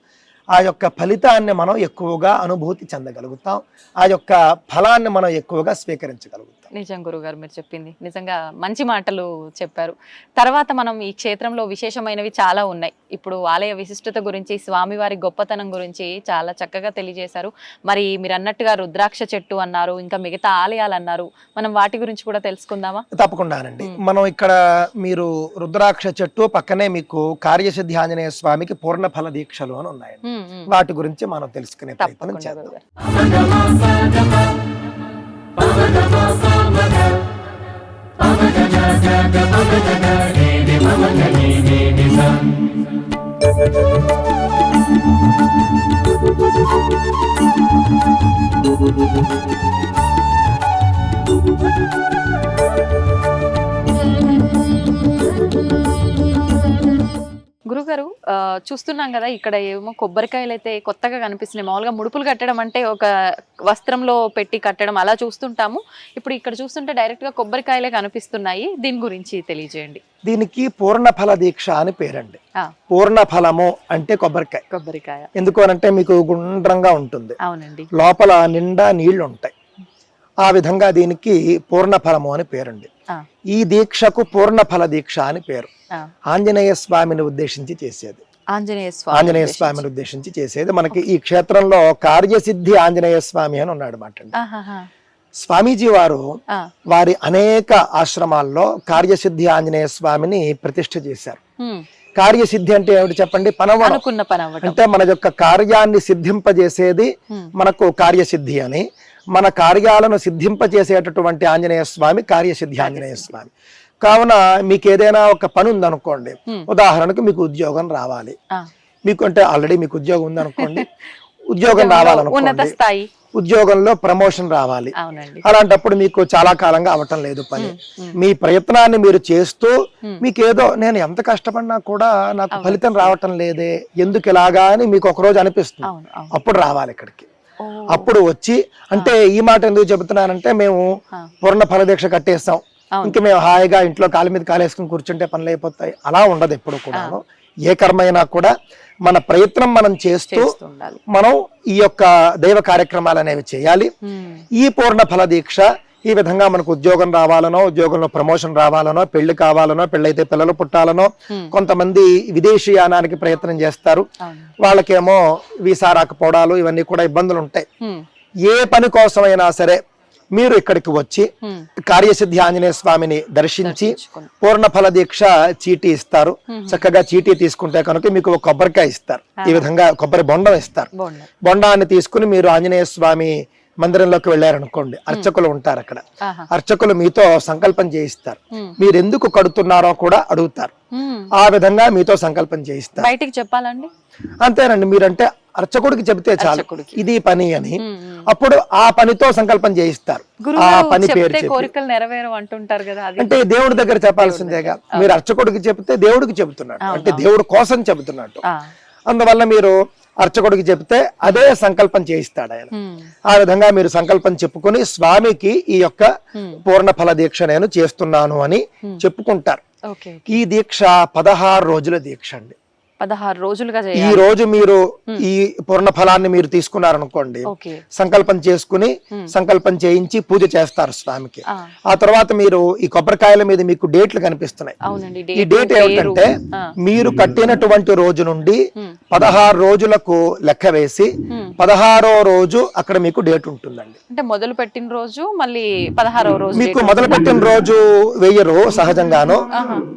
[SPEAKER 3] ఆ యొక్క ఫలితాన్ని మనం ఎక్కువగా అనుభూతి చెందగలుగుతాం. ఆ యొక్క ఫలాన్ని మనం ఎక్కువగా స్వీకరించగలుగుతాం.
[SPEAKER 2] నిజం గురుగారు, మీరు చెప్పింది నిజంగా మంచి మాటలు చెప్పారు. తర్వాత మనం ఈ క్షేత్రంలో విశేషమైనవి చాలా ఉన్నాయి. ఇప్పుడు ఆలయ విశిష్టత గురించి, స్వామివారి గొప్పతనం గురించి చాలా చక్కగా తెలియజేశారు. మరి మీరు అన్నట్టుగా రుద్రాక్ష చెట్టు అన్నారు, ఇంకా మిగతా ఆలయాలు అన్నారు, మనం వాటి గురించి కూడా తెలుసుకుందామా?
[SPEAKER 3] తప్పకుండానండి. మనం ఇక్కడ మీరు రుద్రాక్ష చెట్టు పక్కనే మీకు కార్యసిద్ధి ఆంజనేయ స్వామికి పూర్ణఫల దీక్షలు అని ఉన్నాయండి. వాటి గురించి మనం తెలుసుకునే ప్రయత్నం చేద్దాం.
[SPEAKER 2] గురుగారు, చూస్తున్నాం కదా ఇక్కడ ఏమో కొబ్బరికాయలు అయితే కొత్తగా కనిపిస్తున్నాయి. మామూలుగా ముడుపులు కట్టడం అంటే ఒక వస్త్రంలో పెట్టి కట్టడం అలా చూస్తుంటాము. ఇప్పుడు ఇక్కడ చూస్తుంటే డైరెక్ట్ గా కొబ్బరికాయలే కనిపిస్తున్నాయి. దీని గురించి తెలియజేయండి.
[SPEAKER 3] దీనికి పూర్ణఫల దీక్ష అని పేరండి. పూర్ణఫలము అంటే కొబ్బరికాయ. ఎందుకు అంటే మీకు గుండ్రంగా ఉంటుంది,
[SPEAKER 2] అవునండి,
[SPEAKER 3] లోపల నిండా నీళ్లు ఉంటాయి. ఆ విధంగా దీనికి పూర్ణఫలము అని పేరండి. ఈ దీక్షకు పూర్ణఫల దీక్ష అని పేరు. ఆంజనేయ స్వామిని ఉద్దేశించి చేసేది. ఆంజనేయ స్వామిని ఉద్దేశించి చేసేది. మనకి ఈ క్షేత్రంలో కార్యసిద్ధి ఆంజనేయ స్వామి అని ఉన్నాడు అన్నమాట. స్వామీజీ వారు వారి అనేక ఆశ్రమాల్లో కార్యసిద్ధి ఆంజనేయ స్వామిని ప్రతిష్ఠ చేశారు. కార్యసిద్ధి అంటే ఏమిటి చెప్పండి? పనవడం. అంటే మన యొక్క కార్యాన్ని సిద్ధింపజేసేది మనకు కార్యసిద్ధి అని. మన కార్యాలను సిద్ధింపజేసేటటువంటి ఆంజనేయ స్వామి కార్యసిద్ధి ఆంజనేయ స్వామి. కావున మీకు ఏదైనా ఒక పని ఉందనుకోండి, ఉదాహరణకు మీకు ఉద్యోగం రావాలి, మీకు అంటే ఆల్రెడీ మీకు ఉద్యోగం ఉందనుకోండి, ఉద్యోగం రావాలనుకోండి, ఉద్యోగంలో ప్రమోషన్ రావాలి. అలాంటప్పుడు మీకు చాలా కాలంగా అవటం లేదు పని. మీ ప్రయత్నాన్ని మీరు చేస్తూ మీకేదో నేను ఎంత కష్టపడినా కూడా నాకు ఫలితం రావటం లేదే, ఎందుకు ఇలాగా అని మీకు ఒకరోజు అనిపిస్తుంది. అప్పుడు రావాలి ఇక్కడికి. అప్పుడు వచ్చి, అంటే ఈ మాట ఎందుకు చెబుతున్నానంటే, మేము పూర్ణ ఫలదీక్ష కట్టేస్తాం, ఇంక మేము హాయిగా ఇంట్లో కాలు మీద కాలేసుకుని కూర్చుంటే పనులు అయిపోతాయి, అలా ఉండదు ఎప్పుడు కూడా. ఏ కర్మైనా కూడా మన ప్రయత్నం మనం చేస్తూ మనం ఈ యొక్క దైవ కార్యక్రమాలు అనేవి చేయాలి. ఈ పూర్ణ ఫల దీక్ష ఈ విధంగా మనకు ఉద్యోగం రావాలనో, ఉద్యోగంలో ప్రమోషన్ రావాలనో, పెళ్లి కావాలనో, పెళ్ళైతే పిల్లలు పుట్టాలనో, కొంతమంది విదేశీయానానికి ప్రయత్నం చేస్తారు, వాళ్ళకేమో వీసా రాకపోవడాలు ఇవన్నీ కూడా ఇబ్బందులు ఉంటాయి. ఏ పని కోసమైనా సరే మీరు ఇక్కడికి వచ్చి కార్యసిద్ధి ఆంజనేయ స్వామిని దర్శించి పూర్ణఫల దీక్ష చీటీ ఇస్తారు. చక్కగా చీటీ తీసుకుంటే కనుక మీకు ఒక కొబ్బరికాయ ఇస్తారు. ఈ విధంగా కొబ్బరి బొండం ఇస్తారు. బొండాన్ని తీసుకుని మీరు ఆంజనేయ స్వామి మందిరంలోకి వెళ్ళారనుకోండి, అర్చకులు ఉంటారు అక్కడ. అర్చకులు మీతో సంకల్పం చేయిస్తారు. మీరు ఎందుకు కడుతున్నారో కూడా అడుగుతారు. ఆ విధంగా మీతో సంకల్పం చేయిస్తారు.
[SPEAKER 2] బయటికి చెప్పాలండి?
[SPEAKER 3] అంతేనండి, మీరంటే అర్చకుడికి చెబితే చాలు
[SPEAKER 2] అర్చకుడికి.
[SPEAKER 3] ఇది పని అని, అప్పుడు ఆ పనితో సంకల్పం చేయిస్తారు. ఆ
[SPEAKER 2] గురుగారు
[SPEAKER 3] పని పేరు
[SPEAKER 2] చెప్తే
[SPEAKER 3] చెప్పి.
[SPEAKER 2] కోరికలు నెరవేరు అంటుంటారు కదా, అది
[SPEAKER 3] అంటే దేవుడి దగ్గర చెప్పాల్సిందేగా. మీరు అర్చకుడికి చెప్తే దేవుడికి చెబుతున్నట్టు, అంటే దేవుడి కోసం చెబుతున్నట్టు. అందువల్ల మీరు అర్చకుడికి చెప్తే అదే సంకల్పం చేయిస్తాడు ఆయన. ఆ విధంగా మీరు సంకల్పం చెప్పుకొని స్వామికి ఈ యొక్క పూర్ణ ఫల దీక్ష నేను చేస్తున్నాను అని చెప్పుకుంటారు.
[SPEAKER 2] ఓకే.
[SPEAKER 3] ఈ దీక్ష 16 రోజుల దీక్ష అండి.
[SPEAKER 2] 16 రోజులుగా
[SPEAKER 3] ఈ
[SPEAKER 2] చేయాలి.
[SPEAKER 3] రోజు మీరు ఈ పూర్ణ ఫలాన్ని మీరు తీసుకున్నారనుకోండి,
[SPEAKER 2] ఓకే.
[SPEAKER 3] సంకల్పం చేసుకుని సంకల్పం చేయించి పూజ చేస్తారు స్వామికి.
[SPEAKER 2] ఆ.
[SPEAKER 3] ఆ తర్వాత మీరు ఈ కొబ్బరికాయల మీద మీకు డేట్లు కనిపిస్తున్నాయి.
[SPEAKER 2] అవునండి.
[SPEAKER 3] ఈ డేట్ ఏమిటంటే మీరు కట్టినటువంటి రోజు నుండి 16 రోజులకు లెక్క వేసి 16వ రోజు అక్కడ మీకు డేట్ ఉంటుందండి.
[SPEAKER 2] అంటే మొదలు పెట్టిన రోజు మళ్ళీ 16వ రోజు
[SPEAKER 3] మీకు మొదలు పెట్టిన రోజు వేయరు సహజంగాను,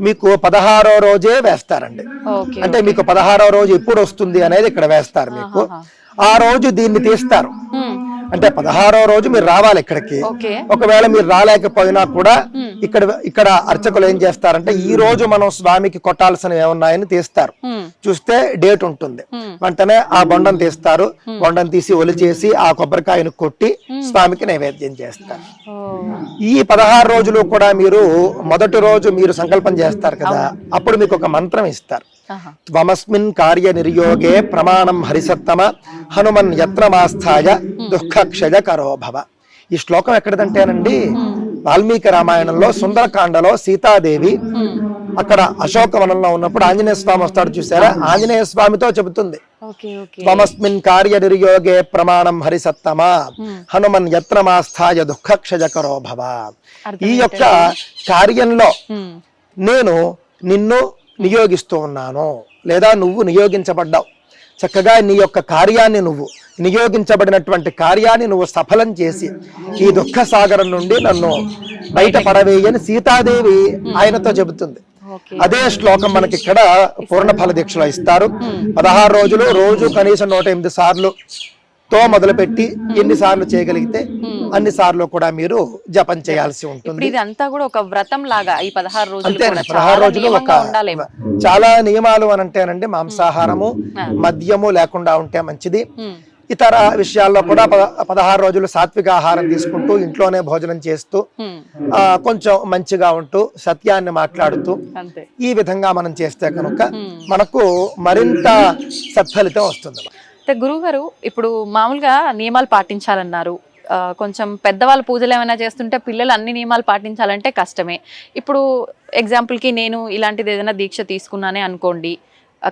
[SPEAKER 3] మీకు 16వ రోజే వేస్తారండి.
[SPEAKER 2] ఓకే.
[SPEAKER 3] అంటే మీకు 16వ రోజు ఎప్పుడు వస్తుంది అనేది ఇక్కడ వేస్తారు మీకు. ఆ రోజు దీన్ని తీస్తారు. అంటే 16వ రోజు మీరు రావాలి ఇక్కడికి. ఒకవేళ మీరు రాలేకపోయినా కూడా ఇక్కడ అర్చకులు ఏం చేస్తారంటే ఈ రోజు మనం స్వామికి కొట్టాల్సినవి ఏమున్నాయని తీస్తారు. చూస్తే డేట్ ఉంటుంది, వెంటనే ఆ బొండం తీస్తారు. బొండం తీసి ఒలిచేసి ఆ కొబ్బరికాయను కొట్టి స్వామికి నైవేద్యం చేస్తారు. ఈ 16 రోజులు కూడా మీరు మొదటి రోజు మీరు సంకల్పం చేస్తారు కదా, అప్పుడు మీకు ఒక మంత్రం ఇస్తారు. త్వమస్మిన్ కార్య నిర్యోగే ప్రమాణం హరిసత్తమ హనుమన్ యత్నమాస్థాయ దుఃఖక్షయ కరోభవ. ఈ శ్లోకం ఎక్కడిదంటేనండి వాల్మీకి రామాయణంలో సుందరకాండలో సీతాదేవి అక్కడ అశోకవనంలో ఉన్నప్పుడు ఆంజనేయ స్వామి వస్తాడు చూసారా, ఆంజనేయ స్వామితో చెబుతుంది త్వమస్మిన్ కార్య నిర్యోగే ప్రమాణం హరిసత్తమ హనుమన్ యత్నమాస్థాయ దుఃఖక్షయ కరోభవ. ఈ యొక్క కార్యంలో నేను నిన్ను నియోగిస్తూ ఉన్నాను, లేదా నువ్వు నియోగించబడ్డావు. చక్కగా నీ యొక్క కార్యాన్ని నువ్వు నియోగించబడినటువంటి కార్యాన్ని నువ్వు సఫలం చేసి ఈ దుఃఖ సాగరం నుండి నన్ను బయట పడవేయని సీతాదేవి ఆయనతో చెబుతుంది. అదే శ్లోకం మనకి ఇక్కడ పూర్ణ ఫల దీక్షలో ఇస్తారు. 16 రోజులు రోజు కనీసం 108 సార్లు తో మొదలుపెట్టి ఎన్ని సార్లు చేయగలిగితే అన్ని సార్లు కూడా మీరు జపం చేయాల్సి ఉంటుంది.
[SPEAKER 2] ఇదంతా కూడా ఒక వ్రతం లాగా ఈ 16 రోజులు.
[SPEAKER 3] అంతే, 16 రోజులు చాలా నియమాలు అని అంటేనండి, మాంసాహారము మద్యము లేకుండా ఉంటే మంచిది. ఇతర విషయాల్లో కూడా 16 రోజులు సాత్విక ఆహారం తీసుకుంటూ ఇంట్లోనే భోజనం చేస్తూ కొంచెం మంచిగా ఉంటూ సత్యాన్ని మాట్లాడుతూ ఈ విధంగా మనం చేస్తే కనుక మనకు మరింత సత్ఫలితం వస్తుంది.
[SPEAKER 2] గురువు గారు, ఇప్పుడు మామూలుగా నియమాలు పాటించాలన్నారు. కొంచెం పెద్దవాళ్ళు పూజలు ఏమైనా చేస్తుంటే పిల్లలు అన్ని నియమాలు పాటించాలంటే కష్టమే. ఇప్పుడు ఎగ్జాంపుల్కి నేను ఇలాంటిది ఏదైనా దీక్ష తీసుకున్నానే అనుకోండి,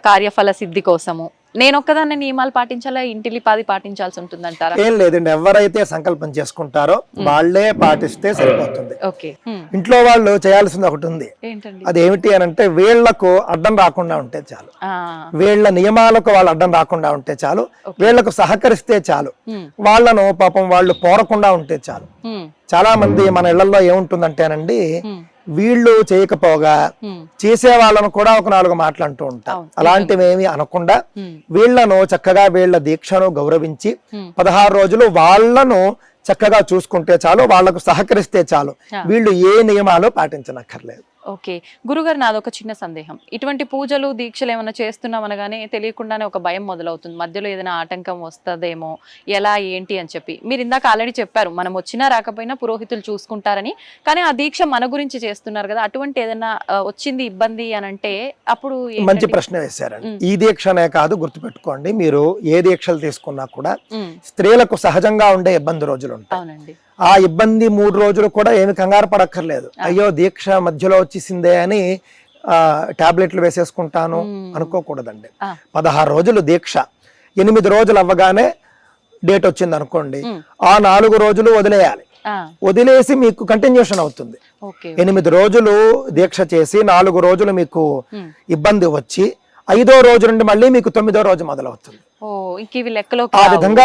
[SPEAKER 2] కార్యఫల సిద్ధి కోసము, నేను ఒక్కదాన్ని నియమాలు పాటించాలా, ఇంటిల్లిపాది పాటించాల్సి ఉంటుందంటారా?
[SPEAKER 3] ఏం లేదండి, ఎవరైతే సంకల్పం చేసుకుంటారో వాళ్ళే పాటిస్తే సరిపోతుంది. ఇంట్లో వాళ్ళు చేయాల్సింది ఒకటి ఉంది, అదేమిటి అని అంటే వీళ్లకు అడ్డం రాకుండా ఉంటే చాలు. వీళ్ళ నియమాలకు వాళ్ళు అడ్డం రాకుండా ఉంటే చాలు, వీళ్లకు సహకరిస్తే చాలు, వాళ్ళను పాపం వాళ్ళు పోరకుండా ఉంటే చాలు. చాలా మంది మన ఇళ్లలో ఏముంటుందంటేనండి, వీళ్ళు చేయకపోగా చేసే వాళ్ళను కూడా ఒక 4 మాటలు అంటూ ఉంటాం. అలాంటివి ఏమి అనకుండా వీళ్లను చక్కగా వీళ్ల దీక్షను గౌరవించి 16 రోజులు వాళ్ళను చక్కగా చూసుకుంటే చాలు, వాళ్లకు సహకరిస్తే చాలు, వీళ్ళు ఏ నియమాలు పాటించనక్కర్లేదు.
[SPEAKER 2] ఓకే గురుగారు, నాదొక చిన్న సందేహం. ఇటువంటి పూజలు దీక్షలు ఏమైనా చేస్తున్నాం అనగానే తెలియకుండానే ఒక భయం మొదలవుతుంది, మధ్యలో ఏదైనా ఆటంకం వస్తుందేమో, ఎలా ఏంటి అని చెప్పి. మీరు ఇందాక ఆల్రెడీ చెప్పారు మనం వచ్చినా రాకపోయినా పురోహితులు చూసుకుంటారని, కానీ ఆ దీక్ష మన గురించి చేస్తున్నారు కదా, అటువంటి ఏదైనా వచ్చింది ఇబ్బంది అని అంటే అప్పుడు?
[SPEAKER 3] మంచి ప్రశ్న వేశారండి. ఈ దీక్షనే కాదు, గుర్తుపెట్టుకోండి, మీరు ఏ దీక్షలు తీసుకున్నా కూడా స్త్రీలకు సహజంగా ఉండే ఇబ్బంది రోజులు ఉంటాయి. ఆ ఇబ్బంది 3 రోజులు కూడా ఏమి కంగారు పడక్కర్లేదు. అయ్యో దీక్ష మధ్యలో వచ్చేసిందే అని టాబ్లెట్లు వేసేసుకుంటాను అనుకోకూడదండి. 16 రోజులు దీక్ష, 8 రోజులు అవ్వగానే డేట్ వచ్చింది అనుకోండి, ఆ 4 రోజులు వదిలేయాలి. వదిలేసి మీకు కంటిన్యూషన్ అవుతుంది. 8 రోజులు దీక్ష చేసి 4 రోజులు మీకు ఇబ్బంది వచ్చి 5వ రోజు నుండి మళ్ళీ మీకు 9వ రోజు మొదలవుతుంది. ఆ విధంగా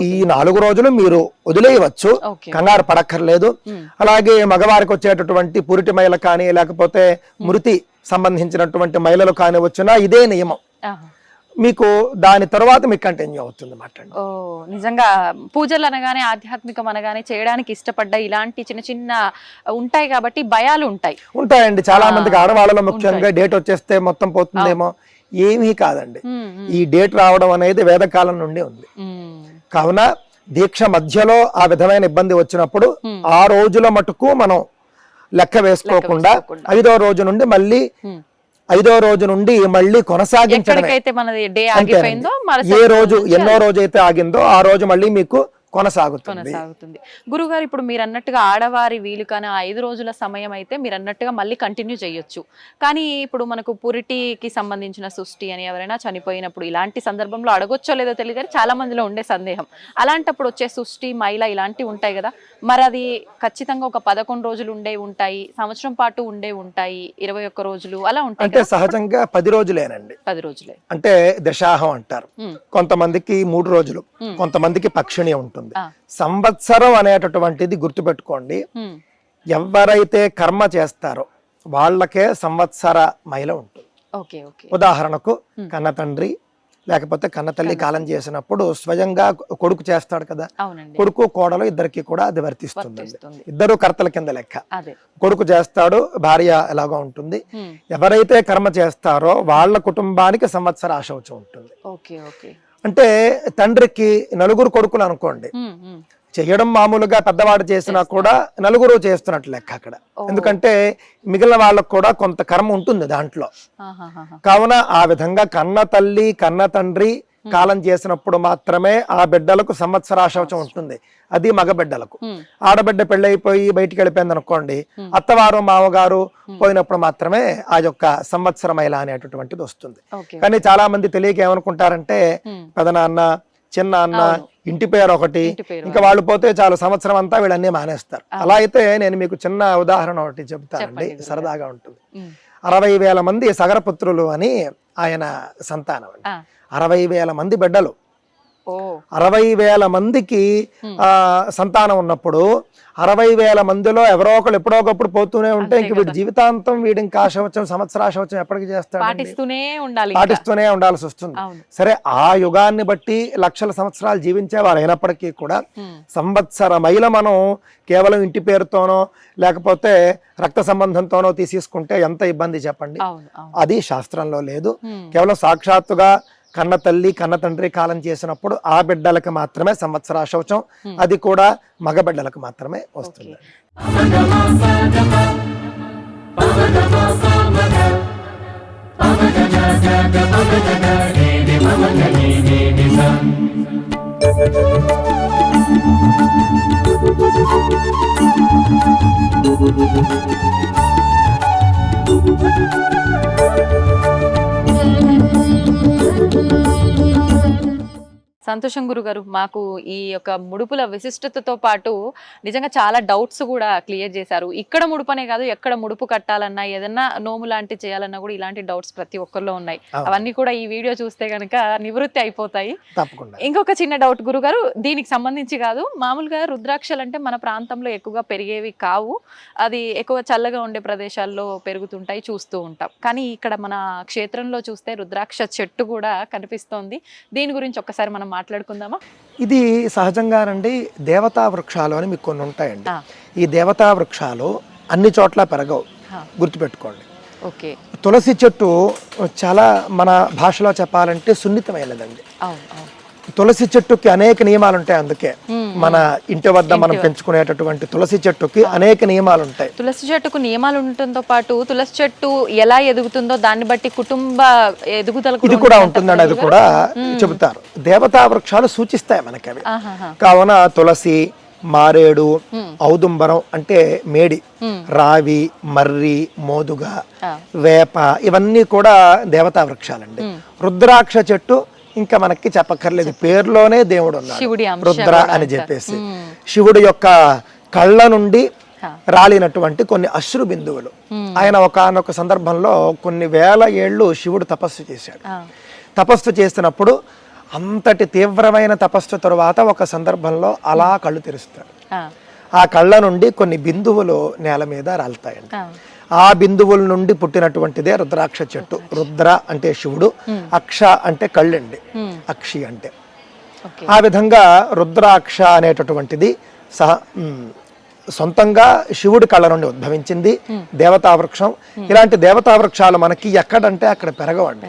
[SPEAKER 3] ఈ 4 రోజులు మీరు వదిలేయవచ్చు, కంగారు పడక్కర్లేదు. అలాగే మగవారికి వచ్చేటటువంటి పురిటి మైల కానీ లేకపోతే మృతి సంబంధించినటువంటి మైలలు కానీ వచ్చినా ఇదే నియమం. మీకు దాని తర్వాత మీకు కంటిన్యూ అవుతుంది అన్నమాట.
[SPEAKER 2] ఓ నిజంగా పూజలు అనగానే ఆధ్యాత్మికం అనగానే చేయడానికి ఇష్టపడ్డ ఇలాంటి చిన్న చిన్న ఉంటాయి కాబట్టి భయాలు
[SPEAKER 3] ఉంటాయండి చాలా మందికి. ఆడవాళ్ళలో ముఖ్యంగా డేట్ వచ్చేస్తే మొత్తం పోతుందేమో, ఏమీ కాదండి. ఈ డేట్ రావడం అనేది వేదకాలం నుండి ఉంది. కావున దీక్ష మధ్యలో ఆ విధమైన ఇబ్బంది వచ్చినప్పుడు ఆ రోజుల మటుకు మనం లెక్క వేసుకోకుండా 5వ రోజు నుండి మళ్ళీ 5వ రోజు నుండి మళ్ళీ కొనసాగించడమే. ఏ రోజు ఎన్నో రోజు అయితే ఆగిందో ఆ రోజు మళ్ళీ మీకు కొనసాగుతుంది.
[SPEAKER 2] గురుగారు ఇప్పుడు మీరు అన్నట్టుగా ఆడవారి వీలు కానీ 5 రోజుల సమయం అయితే మీరు అన్నట్టుగా మళ్ళీ కంటిన్యూ చేయొచ్చు. కానీ ఇప్పుడు మనకు పురిటికి సంబంధించిన సృష్టి అని ఎవరైనా చనిపోయినప్పుడు ఇలాంటి సందర్భంలో అడగొచ్చో లేదో తెలియదు కానీ చాలా మందిలో ఉండే సందేహం, అలాంటప్పుడు వచ్చే సృష్టి మైల ఇలాంటివి ఉంటాయి కదా, మరి అది ఖచ్చితంగా ఒక 11 రోజులు ఉంటాయి, సంవత్సరం పాటు ఉంటాయి, 21 రోజులు అలా ఉంటాయి.
[SPEAKER 3] అంటే సహజంగా 10 రోజులేనండి.
[SPEAKER 2] 10 రోజులే
[SPEAKER 3] అంటే దశాహం అంటారు. కొంతమందికి 3 రోజులు, కొంతమందికి పక్షిణి ఉంటుంది. సంవత్సరం అనేటటువంటిది గుర్తుపెట్టుకోండి. ఎవరైతే కర్మ చేస్తారో వాళ్ళకే సంవత్సర మైల ఉంటుంది. ఉదాహరణకు కన్న తండ్రి లేకపోతే కన్న తల్లి కాలం చేసినప్పుడు స్వయంగా కొడుకు చేస్తాడు కదా, కొడుకు కోడలు ఇద్దరికి కూడా అది వర్తిస్తుంది. ఇద్దరు కర్తల కింద లెక్క. కొడుకు చేస్తాడు, భార్య ఎలాగో ఉంటుంది. ఎవరైతే కర్మ చేస్తారో వాళ్ళ కుటుంబానికి సంవత్సర ఆశౌచం ఉంటుంది. అంటే తండ్రికి 4 కొడుకులు అనుకోండి, చేయడం మామూలుగా పెద్దవాడు చేసినా కూడా 4 చేస్తున్నట్లు లెక్క అక్కడ. ఎందుకంటే మిగిలిన వాళ్ళకు కూడా కొంత కర్మ ఉంటుంది దాంట్లో. కావున ఆ విధంగా కన్న తల్లి కన్న తండ్రి కాలం చేసినప్పుడు మాత్రమే ఆ బిడ్డలకు సంవత్సరాశౌచం ఉంటుంది. అది మగ బిడ్డలకు. ఆడబిడ్డ పెళ్ళైపోయి బయటికి వెళ్ళిపోయింది అనుకోండి, అత్తవారు మామగారు పోయినప్పుడు మాత్రమే ఆ యొక్క సంవత్సరమైల అనేటటువంటిది వస్తుంది. కానీ చాలా మంది తెలియక ఏమనుకుంటారంటే పెదనాన్న చిన్న అన్న ఇంటి పేరు ఒకటి, ఇంకా వాళ్ళు పోతే చాలు సంవత్సరం అంతా వీళ్ళన్నీ మానేస్తారు. అలా అయితే నేను మీకు చిన్న ఉదాహరణ ఒకటి చెబుతానండి, సరదాగా ఉంటుంది. 60,000 మంది సగరపుత్రులు అని ఆయన సంతానం అండి. 60,000 మంది బిడ్డలు, 60,000 మందికి సంతానం ఉన్నప్పుడు 60,000 మందిలో ఎవరో ఒకళ్ళు ఎప్పుడో ఒకప్పుడు పోతూనే ఉంటే ఇంక వీడి జీవితాంతం వీడి ఇంకా సంవత్సరాశౌచం ఎప్పటికి చేస్తాడు, పాటిస్తూనే ఉండాల్సి వస్తుంది. సరే, ఆ యుగాన్ని బట్టి లక్షల సంవత్సరాలు జీవించేవారు అయినప్పటికీ కూడా సంవత్సర మైల మనం కేవలం ఇంటి పేరుతోనో లేకపోతే రక్త సంబంధంతోనో తీసుకుంటే ఎంత ఇబ్బంది చెప్పండి. అది శాస్త్రంలో లేదు. కేవలం సాక్షాత్తుగా కన్న తల్లి కన్న తండ్రి కాలం చేసినప్పుడు ఆ బిడ్డలకు మాత్రమే సంవత్సరాశౌచం, అది కూడా మగ బిడ్డలకు మాత్రమే వస్తుంది.
[SPEAKER 2] సంతోషం గురుగారు, మాకు ఈ యొక్క ముడుపుల విశిష్టతతో పాటు నిజంగా చాలా డౌట్స్ కూడా క్లియర్ చేశారు. ఇక్కడ ముడుపనే కాదు, ఎక్కడ ముడుపు కట్టాలన్నా ఏదన్నా నోము లాంటి చేయాలన్నా కూడా ఇలాంటి డౌట్స్ ప్రతి ఒక్కరిలో ఉన్నాయి. అవన్నీ కూడా ఈ వీడియో చూస్తే కనుక నివృత్తి అయిపోతాయి. ఇంకొక చిన్న డౌట్ గురుగారు, దీనికి సంబంధించి కాదు, మామూలుగా రుద్రాక్షలు అంటే మన ప్రాంతంలో ఎక్కువగా పెరిగేవి కావు, అది ఎక్కువ చల్లగా ఉండే ప్రదేశాల్లో పెరుగుతుంటాయి, చూస్తూ ఉంటాం. కానీ ఇక్కడ మన క్షేత్రంలో చూస్తే రుద్రాక్ష చెట్టు కూడా కనిపిస్తోంది. దీని గురించి ఒక్కసారి మనం మాట్లాడుకుందామా?
[SPEAKER 3] ఇది సహజంగానండి దేవతా వృక్షాలు అని మీకు కొన్ని ఉంటాయండి. ఈ దేవతా వృక్షాలు అన్ని చోట్ల పెరగవు, గుర్తుపెట్టుకోండి. తులసి చెట్టు చాలా మన భాషలో చెప్పాలంటే సున్నితమైనదండి. తులసి చెట్టుకి అనేక నియమాలు ఉంటాయి. అందుకే మన ఇంటి వద్ద మనం పెంచుకునేటటువంటి తులసి చెట్టుకి అనేక నియమాలు ఉంటాయి.
[SPEAKER 2] తులసి చెట్టుకు నియమాలు ఉండటంతో పాటు తులసి చెట్టు ఎలా ఎదుగుతుందో దాన్ని బట్టి కుటుంబ ఎదుగుదల
[SPEAKER 3] ఇది కూడా ఉంటుందండి. అది కూడా చెబుతారు. దేవతా వృక్షాలు సూచిస్తాయి మనకి అవి. కావున తులసి, మారేడు, ఔదుంబరం అంటే మేడి, రావి, మర్రి, మోదుగ, వేప ఇవన్నీ కూడా దేవతా వృక్షాలండి. రుద్రాక్ష చెట్టు ఇంకా మనకి చెప్పక్కర్లేదు, పేరులోనే దేవుడు ఉన్నాడు రుద్ర అని చెప్పేసి. శివుడు యొక్క కళ్ళ నుండి రాలినటువంటి కొన్ని అశ్రు బిందువులు. ఆయన ఒకానొక సందర్భంలో కొన్ని వేల ఏళ్ళు శివుడు తపస్సు చేశాడు. తపస్సు చేసినప్పుడు అంతటి తీవ్రమైన తపస్సు తరువాత ఒక సందర్భంలో అలా కళ్ళు తెరుస్తాడు. ఆ కళ్ళ నుండి కొన్ని బిందువులు నేల మీద రాలుతాయండి. ఆ బిందువుల నుండి పుట్టినటువంటిదే రుద్రాక్ష చెట్టు. రుద్ర అంటే శివుడు, అక్ష అంటే కళ్ళండి, అక్షి అంటే. ఆ విధంగా రుద్రాక్ష అనేటటువంటిది సొంతంగా శివుడి కళ్ళ నుండి ఉద్భవించింది దేవతా వృక్షం. ఇలాంటి దేవతా వృక్షాలు మనకి ఎక్కడంటే అక్కడ పెరగవండి.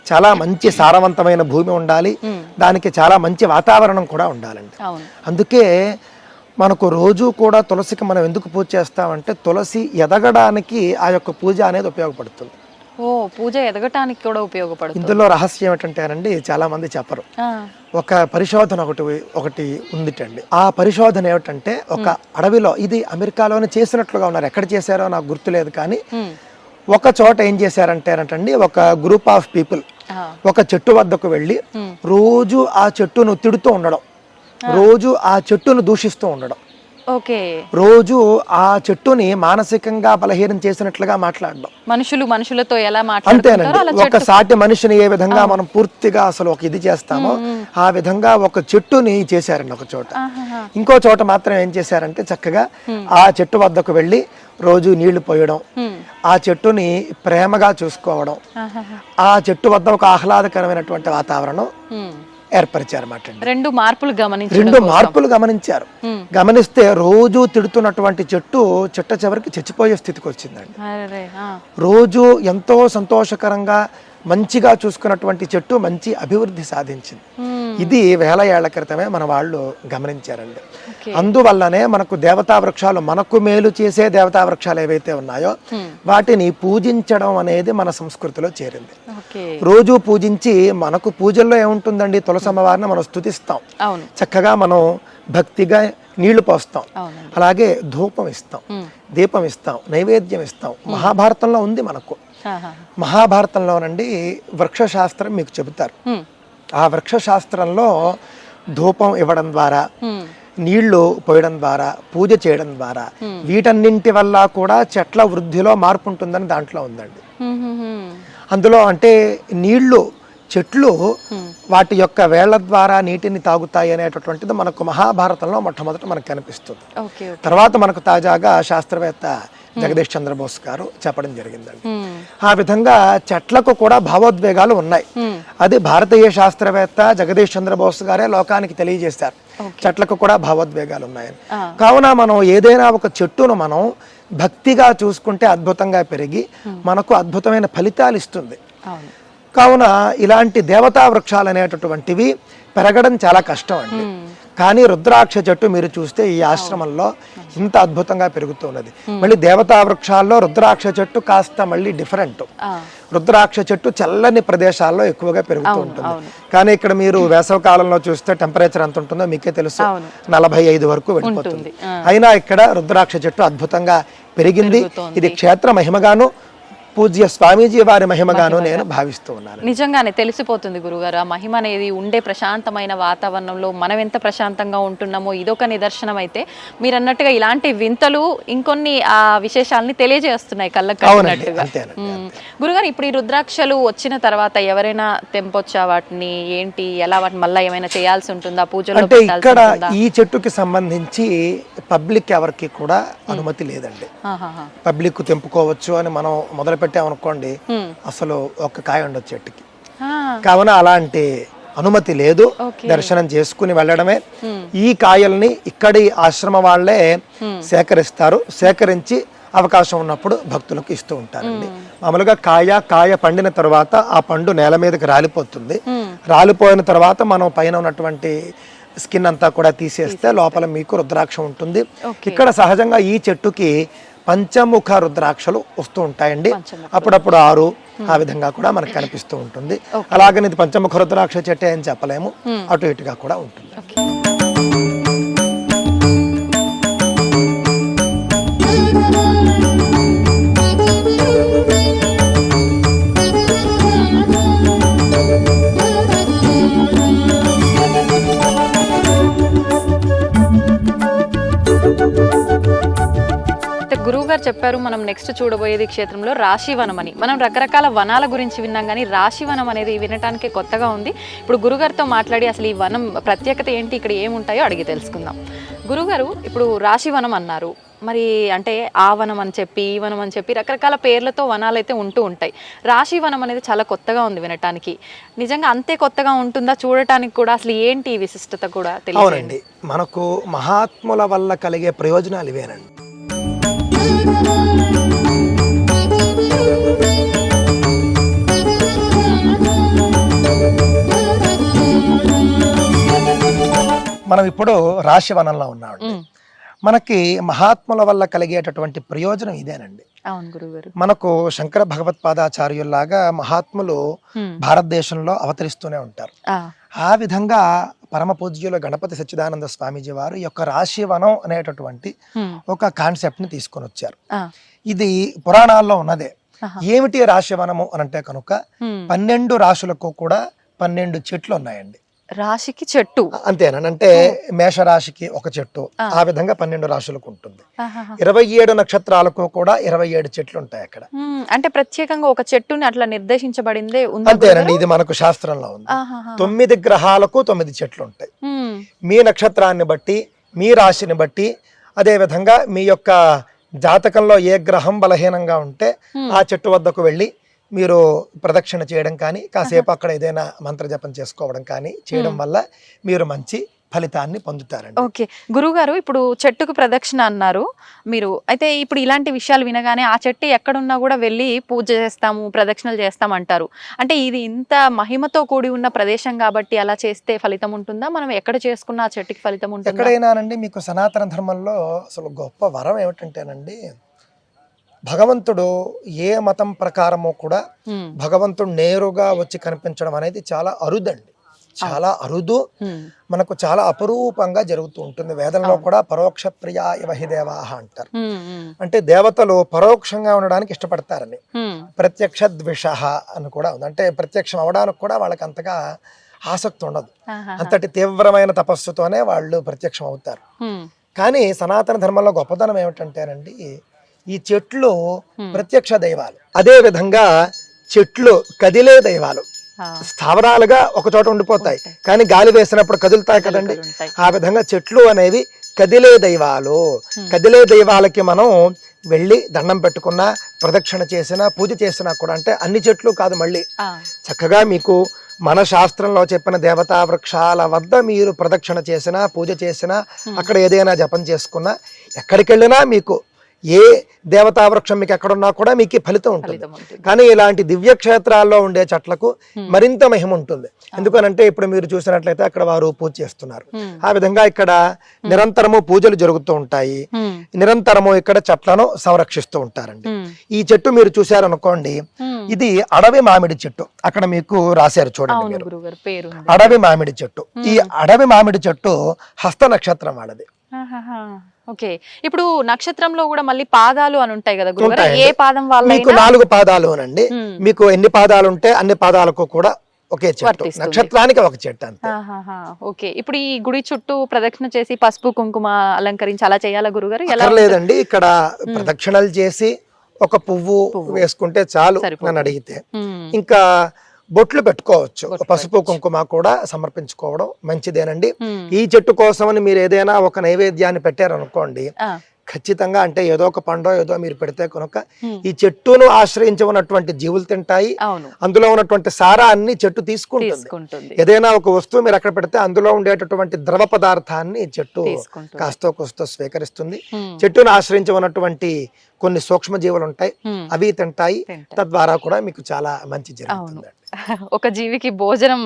[SPEAKER 3] చాలా మంచి సారవంతమైన భూమి ఉండాలి, దానికి చాలా మంచి వాతావరణం కూడా ఉండాలండి. అందుకే మనకు రోజు కూడా తులసికి మనం ఎందుకు పూజ చేస్తామంటే తులసి ఎదగడానికి ఆ యొక్క పూజ అనేది ఉపయోగపడుతుంది.
[SPEAKER 2] పూజ ఎదగటానికి కూడా ఉపయోగపడుతుంది.
[SPEAKER 3] ఇందులో రహస్యం ఏంటంటేనండి, చాలా మంది చెప్పరు. ఒక పరిశోధన ఒకటి ఉందిటండి. ఆ పరిశోధన ఏమిటంటే, ఒక అడవిలో, ఇది అమెరికాలోనే చేసినట్లుగా ఉన్నారు, ఎక్కడ చేశారో నాకు గుర్తులేదు, కానీ ఒక చోట ఏం చేశారంటేనంటండి, ఒక గ్రూప్ ఆఫ్ పీపుల్ ఒక చెట్టు వద్దకు వెళ్ళి రోజు ఆ చెట్టును తిడుతూ ఉండడం, రోజు ఆ చెట్టును దూషిస్తూ ఉండడం, రోజు ఆ చెట్టుని మానసికంగా బలహీనం చేసినట్లుగా మాట్లాడడం.
[SPEAKER 2] మనుషులతో ఎలా
[SPEAKER 3] అంతేనండి. ఒక సాటి మనిషిని ఏ విధంగా మనం పూర్తిగా అసలు ఒక ఇది చేస్తామో ఆ విధంగా ఒక చెట్టుని చేశారండి ఒక చోట. ఇంకో చోట మాత్రం ఏం చేశారంటే, చక్కగా ఆ చెట్టు వద్దకు వెళ్ళి రోజు నీళ్లు పోయడం, ఆ చెట్టుని ప్రేమగా చూసుకోవడం, ఆ చెట్టు వద్ద ఒక ఆహ్లాదకరమైనటువంటి వాతావరణం ఏర్పరిచారన్నమాట.
[SPEAKER 2] రెండు మార్పులు
[SPEAKER 3] గమనించారు. గమనిస్తే రోజు తిడుతున్నటువంటి చెట్టు చిట్ట చివరికి చచ్చిపోయే స్థితికి వచ్చిందండి. రోజు ఎంతో సంతోషకరంగా మంచిగా చూసుకున్నటువంటి చెట్టు మంచి అభివృద్ధి సాధించింది. ఇది వేల ఏళ్ల క్రితమే మన వాళ్ళు గమనించారండి. అందువల్లనే మనకు దేవతా వృక్షాలు, మనకు మేలు చేసే దేవతా వృక్షాలు ఏవైతే ఉన్నాయో వాటిని పూజించడం అనేది మన సంస్కృతిలో చేరింది. రోజు పూజించి, మనకు పూజల్లో ఏముంటుందండి, తులసమ్మవారిని మనం స్తుతిస్తాం, చక్కగా మనం భక్తిగా నీళ్లు పోస్తాం, అలాగే ధూపం ఇస్తాం, దీపం ఇస్తాం, నైవేద్యం ఇస్తాం. మహాభారతంలో ఉంది మనకు. మహాభారతంలోనండి వృక్షశాస్త్రం మీకు చెబుతారు. ఆ వృక్షశాస్త్రంలో ధూపం ఇవ్వడం ద్వారా, నీళ్లు పోయడం ద్వారా, పూజ చేయడం ద్వారా, వీటన్నింటి వల్ల కూడా చెట్ల వృద్ధిలో మార్పు ఉంటుందని దాంట్లో ఉందండి. అందులో అంటే నీళ్లు, చెట్లు వాటి యొక్క వేళ్ల ద్వారా నీటిని తాగుతాయి అనేటటువంటిది మనకు మహాభారతంలో మొట్టమొదట మనకు కనిపిస్తుంది. తర్వాత మనకు తాజాగా శాస్త్రవేత్త జగదీష్ చంద్రబోస్ గారు చెప్పడం జరిగిందండి. ఆ విధంగా చెట్లకు కూడా భావోద్వేగాలు ఉన్నాయి. అది భారతీయ శాస్త్రవేత్త జగదీష్ చంద్రబోస్ గారే లోకానికి తెలియజేశారు, చెట్లకు కూడా భావోద్వేగాలు ఉన్నాయని. కావున మనం ఏదైనా ఒక చెట్టును మనం భక్తిగా చూసుకుంటే అద్భుతంగా పెరిగి మనకు అద్భుతమైన ఫలితాలు ఇస్తుంది. కావున ఇలాంటి దేవతా వృక్షాలు అనేటటువంటివి పెరగడం చాలా కష్టం అండి. కానీ రుద్రాక్ష చెట్టు మీరు చూస్తే ఈ ఆశ్రమంలో ఇంత అద్భుతంగా పెరుగుతున్నది. మళ్ళీ దేవతా వృక్షాల్లో రుద్రాక్ష చెట్టు కాస్త మళ్ళీ డిఫరెంట్. రుద్రాక్ష చెట్టు చల్లని ప్రదేశాల్లో ఎక్కువగా పెరుగుతూ ఉంటుంది. కానీ ఇక్కడ మీరు వేసవ కాలంలో చూస్తే టెంపరేచర్ ఎంత ఉంటుందో మీకే తెలుసు, 45 వరకు వెళ్ళిపోతుంది. అయినా ఇక్కడ రుద్రాక్ష చెట్టు అద్భుతంగా పెరిగింది. ఇది క్షేత్ర మహిమగాను, పూజ్య స్వామీజీ వారి మహిమగాను నేను భావిస్తూ ఉన్నాను.
[SPEAKER 2] నిజంగానే తెలిసిపోతుంది గురుగారు, ఆ మహిమ అనేది ఉండే ప్రశాంతమైన వాతావరణంలో మనం ఎంత ప్రశాంతంగా ఉంటున్నామో ఇదొక నిదర్శనం. అయితే మీరు అన్నట్టుగా ఇలాంటి వింతలు ఇంకొన్ని ఆ విశేషాలని తెలియజేస్తున్నాయి కళ్ళకు కట్టినట్టుగా. గురుగారు, ఇప్పుడు ఈ రుద్రాక్షలు వచ్చిన తర్వాత ఎవరైనా తెంపొచ్చా వాటిని, ఏంటి, ఎలా వాటిని మళ్ళీ ఏమైనా చేయాల్సి ఉంటుందా పూజలో?
[SPEAKER 3] అంటే ఇక్కడ ఈ చెట్టుకి సంబంధించి పబ్లిక్ ఎవరికి కూడా అనుమతి లేదండి. పబ్లిక్ తెంపుకోవచ్చు అని మనం మొదలు పెట్టామనుకోండి, అసలు ఒక కాయ ఉండొచ్చు చెట్టుకి. కావున అలాంటి అనుమతి లేదు, దర్శనం చేసుకుని వెళ్ళడమే. ఈ కాయల్ని ఇక్కడి ఆశ్రమ వాళ్ళే సేకరిస్తారు, సేకరించి అవకాశం ఉన్నప్పుడు భక్తులకు ఇస్తూ ఉంటారండి. మామూలుగా కాయ పండిన తర్వాత ఆ పండు నేల మీదకి రాలిపోతుంది. రాలిపోయిన తర్వాత మనం పైన ఉన్నటువంటి స్కిన్ అంతా కూడా తీసేస్తే లోపల మీకు రుద్రాక్ష ఉంటుంది. ఇక్కడ సహజంగా ఈ చెట్టుకి పంచముఖ రుద్రాక్షలు వస్తూ ఉంటాయండి, అప్పుడప్పుడు 6 ఆ విధంగా కూడా మనకు కనిపిస్తూ ఉంటుంది. అలాగని ఇది పంచముఖ రుద్రాక్ష చెట్టే అని చెప్పలేము, అటు ఇటుగా కూడా ఉంటుంది.
[SPEAKER 2] గురువు గారు చెప్పారు మనం నెక్స్ట్ చూడబోయేది క్షేత్రంలో రాశివనం అని. మనం రకరకాల వనాల గురించి విన్నాం, కానీ రాశివనం అనేది వినటానికి కొత్తగా ఉంది. ఇప్పుడు గురుగారితో మాట్లాడి అసలు ఈ వనం ప్రత్యేకత ఏంటి, ఇక్కడ ఏముంటాయో అడిగి తెలుసుకుందాం. గురుగారు ఇప్పుడు రాశివనం అన్నారు, మరి అంటే ఆ వనం అని చెప్పి ఈ వనం అని చెప్పి రకరకాల పేర్లతో వనాలు అయితే ఉంటూ ఉంటాయి. రాశివనం అనేది చాలా కొత్తగా ఉంది వినటానికి. నిజంగా అంతే కొత్తగా ఉంటుందా చూడటానికి కూడా? అసలు ఏంటి ఈ విశిష్టత కూడా తెలియదు.
[SPEAKER 3] అవునండి, మనకు మహాత్ముల వల్ల కలిగే ప్రయోజనాలు ఇవేనండి. మనం ఇప్పుడు రాశివనంలో ఉన్నామండి. మనకి మహాత్ముల వల్ల కలిగేటటువంటి ప్రయోజనం ఇదేనండి.
[SPEAKER 2] అవును గురుగారు.
[SPEAKER 3] మనకు శంకర భగవత్పాదాచార్యుల్లాగా మహాత్ములు భారతదేశంలో అవతరిస్తూనే ఉంటారు. ఆ విధంగా పరమ పూజ్యులు గణపతి సచ్చిదానంద స్వామీజీ వారు ఈ యొక్క రాశివనం అనేటటువంటి ఒక కాన్సెప్ట్ ని తీసుకొని వచ్చారు. ఇది పురాణాల్లో ఉన్నదే. ఏమిటి రాశివనము అనంటే కనుక 12 రాశులకు కూడా 12 చెట్లు ఉన్నాయండి.
[SPEAKER 2] రాశికి చెట్టు
[SPEAKER 3] అంతేనండి. అంటే మేషరాశికి ఒక చెట్టు, ఆ విధంగా 12 రాశులకు ఉంటుంది. 27 నక్షత్రాలకు కూడా 27 చెట్లు ఉంటాయి అక్కడ.
[SPEAKER 2] అంటే ప్రత్యేకంగా ఒక చెట్టుని అట్లా నిర్దేశించబడిందే ఉంది.
[SPEAKER 3] అంతేనండి, ఇది మనకు శాస్త్రంలో ఉంది. 9 గ్రహాలకు 9 చెట్లు ఉంటాయి. మీ నక్షత్రాన్ని బట్టి, మీ రాశిని బట్టి, అదే విధంగా మీ యొక్క జాతకంలో ఏ గ్రహం బలహీనంగా ఉంటే ఆ చెట్టు వద్దకు వెళ్ళి మీరు ప్రదక్షిణ చేయడం కానీ, కాసేపు అక్కడ ఏదైనా మంత్రజపం చేసుకోవడం కానీ చేయడం వల్ల మీరు మంచి ఫలితాన్ని పొందుతారండి.
[SPEAKER 2] ఓకే గురుగారు, ఇప్పుడు చెట్టుకు ప్రదక్షిణ అన్నారు మీరు. అయితే ఇప్పుడు ఇలాంటి విషయాలు వినగానే ఆ చెట్టు ఎక్కడున్నా కూడా వెళ్ళి పూజ చేస్తాము, ప్రదక్షిణలు చేస్తామంటారు. అంటే ఇది ఇంత మహిమతో కూడి ఉన్న ప్రదేశం కాబట్టి అలా చేస్తే ఫలితం ఉంటుందా? మనం ఎక్కడ చేసుకున్న ఆ చెట్టుకి ఫలితం ఉంటుందా?
[SPEAKER 3] ఎక్కడైనానండి, మీకు సనాతన ధర్మంలో అసలు గొప్ప వరం ఏమిటంటేనండి, భగవంతుడు ఏ మతం ప్రకారమో కూడా భగవంతుడు నేరుగా వచ్చి కనిపించడం అనేది చాలా అరుదండి, చాలా అరుదు. మనకు చాలా అపురూపంగా జరుగుతూ ఉంటుంది. వేదంలో కూడా పరోక్ష ప్రియా ఇవహి దేవాహ అంటారు. అంటే దేవతలు పరోక్షంగా ఉండడానికి ఇష్టపడతారని. ప్రత్యక్ష ద్విషః అని కూడా ఉంది. అంటే ప్రత్యక్షం అవడానికి కూడా వాళ్ళకి అంతగా ఆసక్తి ఉండదు. అంతటి తీవ్రమైన తపస్సుతోనే వాళ్ళు ప్రత్యక్షం అవుతారు. కానీ సనాతన ధర్మంలో గొప్పతనం ఏమిటంటేనండి, ఈ చెట్లు ప్రత్యక్ష దైవాలు, అదే విధంగా చెట్లు కదిలే దైవాలు. స్థావరాలుగా ఒక చోట ఉండిపోతాయి కానీ గాలి వేసినప్పుడు కదులుతాయి కదండి. ఆ విధంగా చెట్లు అనేవి కదిలే దైవాలు. కదిలే దైవాలకి మనం వెళ్ళి దండం పెట్టుకున్నా, ప్రదక్షిణ చేసినా, పూజ చేసినా కూడా, అంటే అన్ని చెట్లు కాదు, మళ్ళీ చక్కగా మీకు మన శాస్త్రంలో చెప్పిన దేవతా వృక్షాల వద్ద మీరు ప్రదక్షిణ చేసినా, పూజ చేసినా, అక్కడ ఏదైనా జపం చేసుకున్నా, ఎక్కడికి వెళ్ళినా మీకు ఏ దేవతా వృక్షం మీకు ఎక్కడున్నా కూడా మీకు ఫలితం ఉంటుంది. కానీ ఇలాంటి దివ్య క్షేత్రాల్లో ఉండే చెట్లకు మరింత మహిమ ఉంటుంది. ఎందుకనంటే ఇప్పుడు మీరు చూసినట్లయితే అక్కడ వారు పూజ చేస్తున్నారు. ఆ విధంగా ఇక్కడ నిరంతరము పూజలు జరుగుతూ ఉంటాయి. నిరంతరము ఇక్కడ చెట్లను సంరక్షిస్తూ ఉంటారండి. ఈ చెట్టు మీరు చూశారనుకోండి, ఇది అడవి మామిడి చెట్టు. అక్కడ మీకు రాశారు చూడండి మీరు, అడవి మామిడి చెట్టు. ఈ అడవి మామిడి చెట్టు హస్త నక్షత్రం వాళ్ళది.
[SPEAKER 2] ఓకే, ఇప్పుడు నక్షత్రంలో కూడా మళ్ళీ పాదాలు అని ఉంటాయి కదా గురుగారు, ఏ పాదం వాళ్ళ?
[SPEAKER 3] మీకు 4 పాదాలు అనండి. మీకు ఎన్ని పాదాలు ఉంటే అన్ని పాదాలకు కూడా ఒకే చెట్టు, నక్షత్రానికి ఒక చెట్టు అంతే.
[SPEAKER 2] ఓకే, ఇప్పుడు ఈ గుడి చుట్టూ ప్రదక్షిణ చేసి పసుపు కుంకుమ అలంకరించి అలా చేయాలా గురుగారు? ఎలా
[SPEAKER 3] లేదండి, ఇక్కడ ప్రదక్షిణలు చేసి ఒక పువ్వు వేసుకుంటే చాలు అని అడిగితే, ఇంకా బొట్లు పెట్టుకోవచ్చు. పసుపు కుంకుమ కూడా సమర్పించుకోవడం మంచిదేనండి. ఈ చెట్టు కోసమని మీరు ఏదైనా ఒక నైవేద్యాన్ని పెట్టారనుకోండి, ఖచ్చితంగా, అంటే ఏదో ఒక పండో ఏదో మీరు పెడితే కనుక ఈ చెట్టును ఆశ్రయించి ఉన్నటువంటి జీవులు తింటాయి. అందులో ఉన్నటువంటి సారాన్ని చెట్టు తీసుకుంటుంది. ఏదైనా ఒక వస్తువు మీరు అక్కడ పెడితే అందులో ఉండేటటువంటి ద్రవ పదార్థాన్ని చెట్టు కాస్తో కోస్తో స్వీకరిస్తుంది. చెట్టును ఆశ్రయించి ఉన్నటువంటి కొన్ని సూక్ష్మ జీవులు ఉంటాయి, అవి తింటాయి. తద్వారా కూడా మీకు చాలా మంచి జరుగుతుంది.
[SPEAKER 2] ఒక జీవికి భోజనం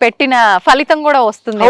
[SPEAKER 2] పెట్టిన ఫలితం కూడా వస్తుంది.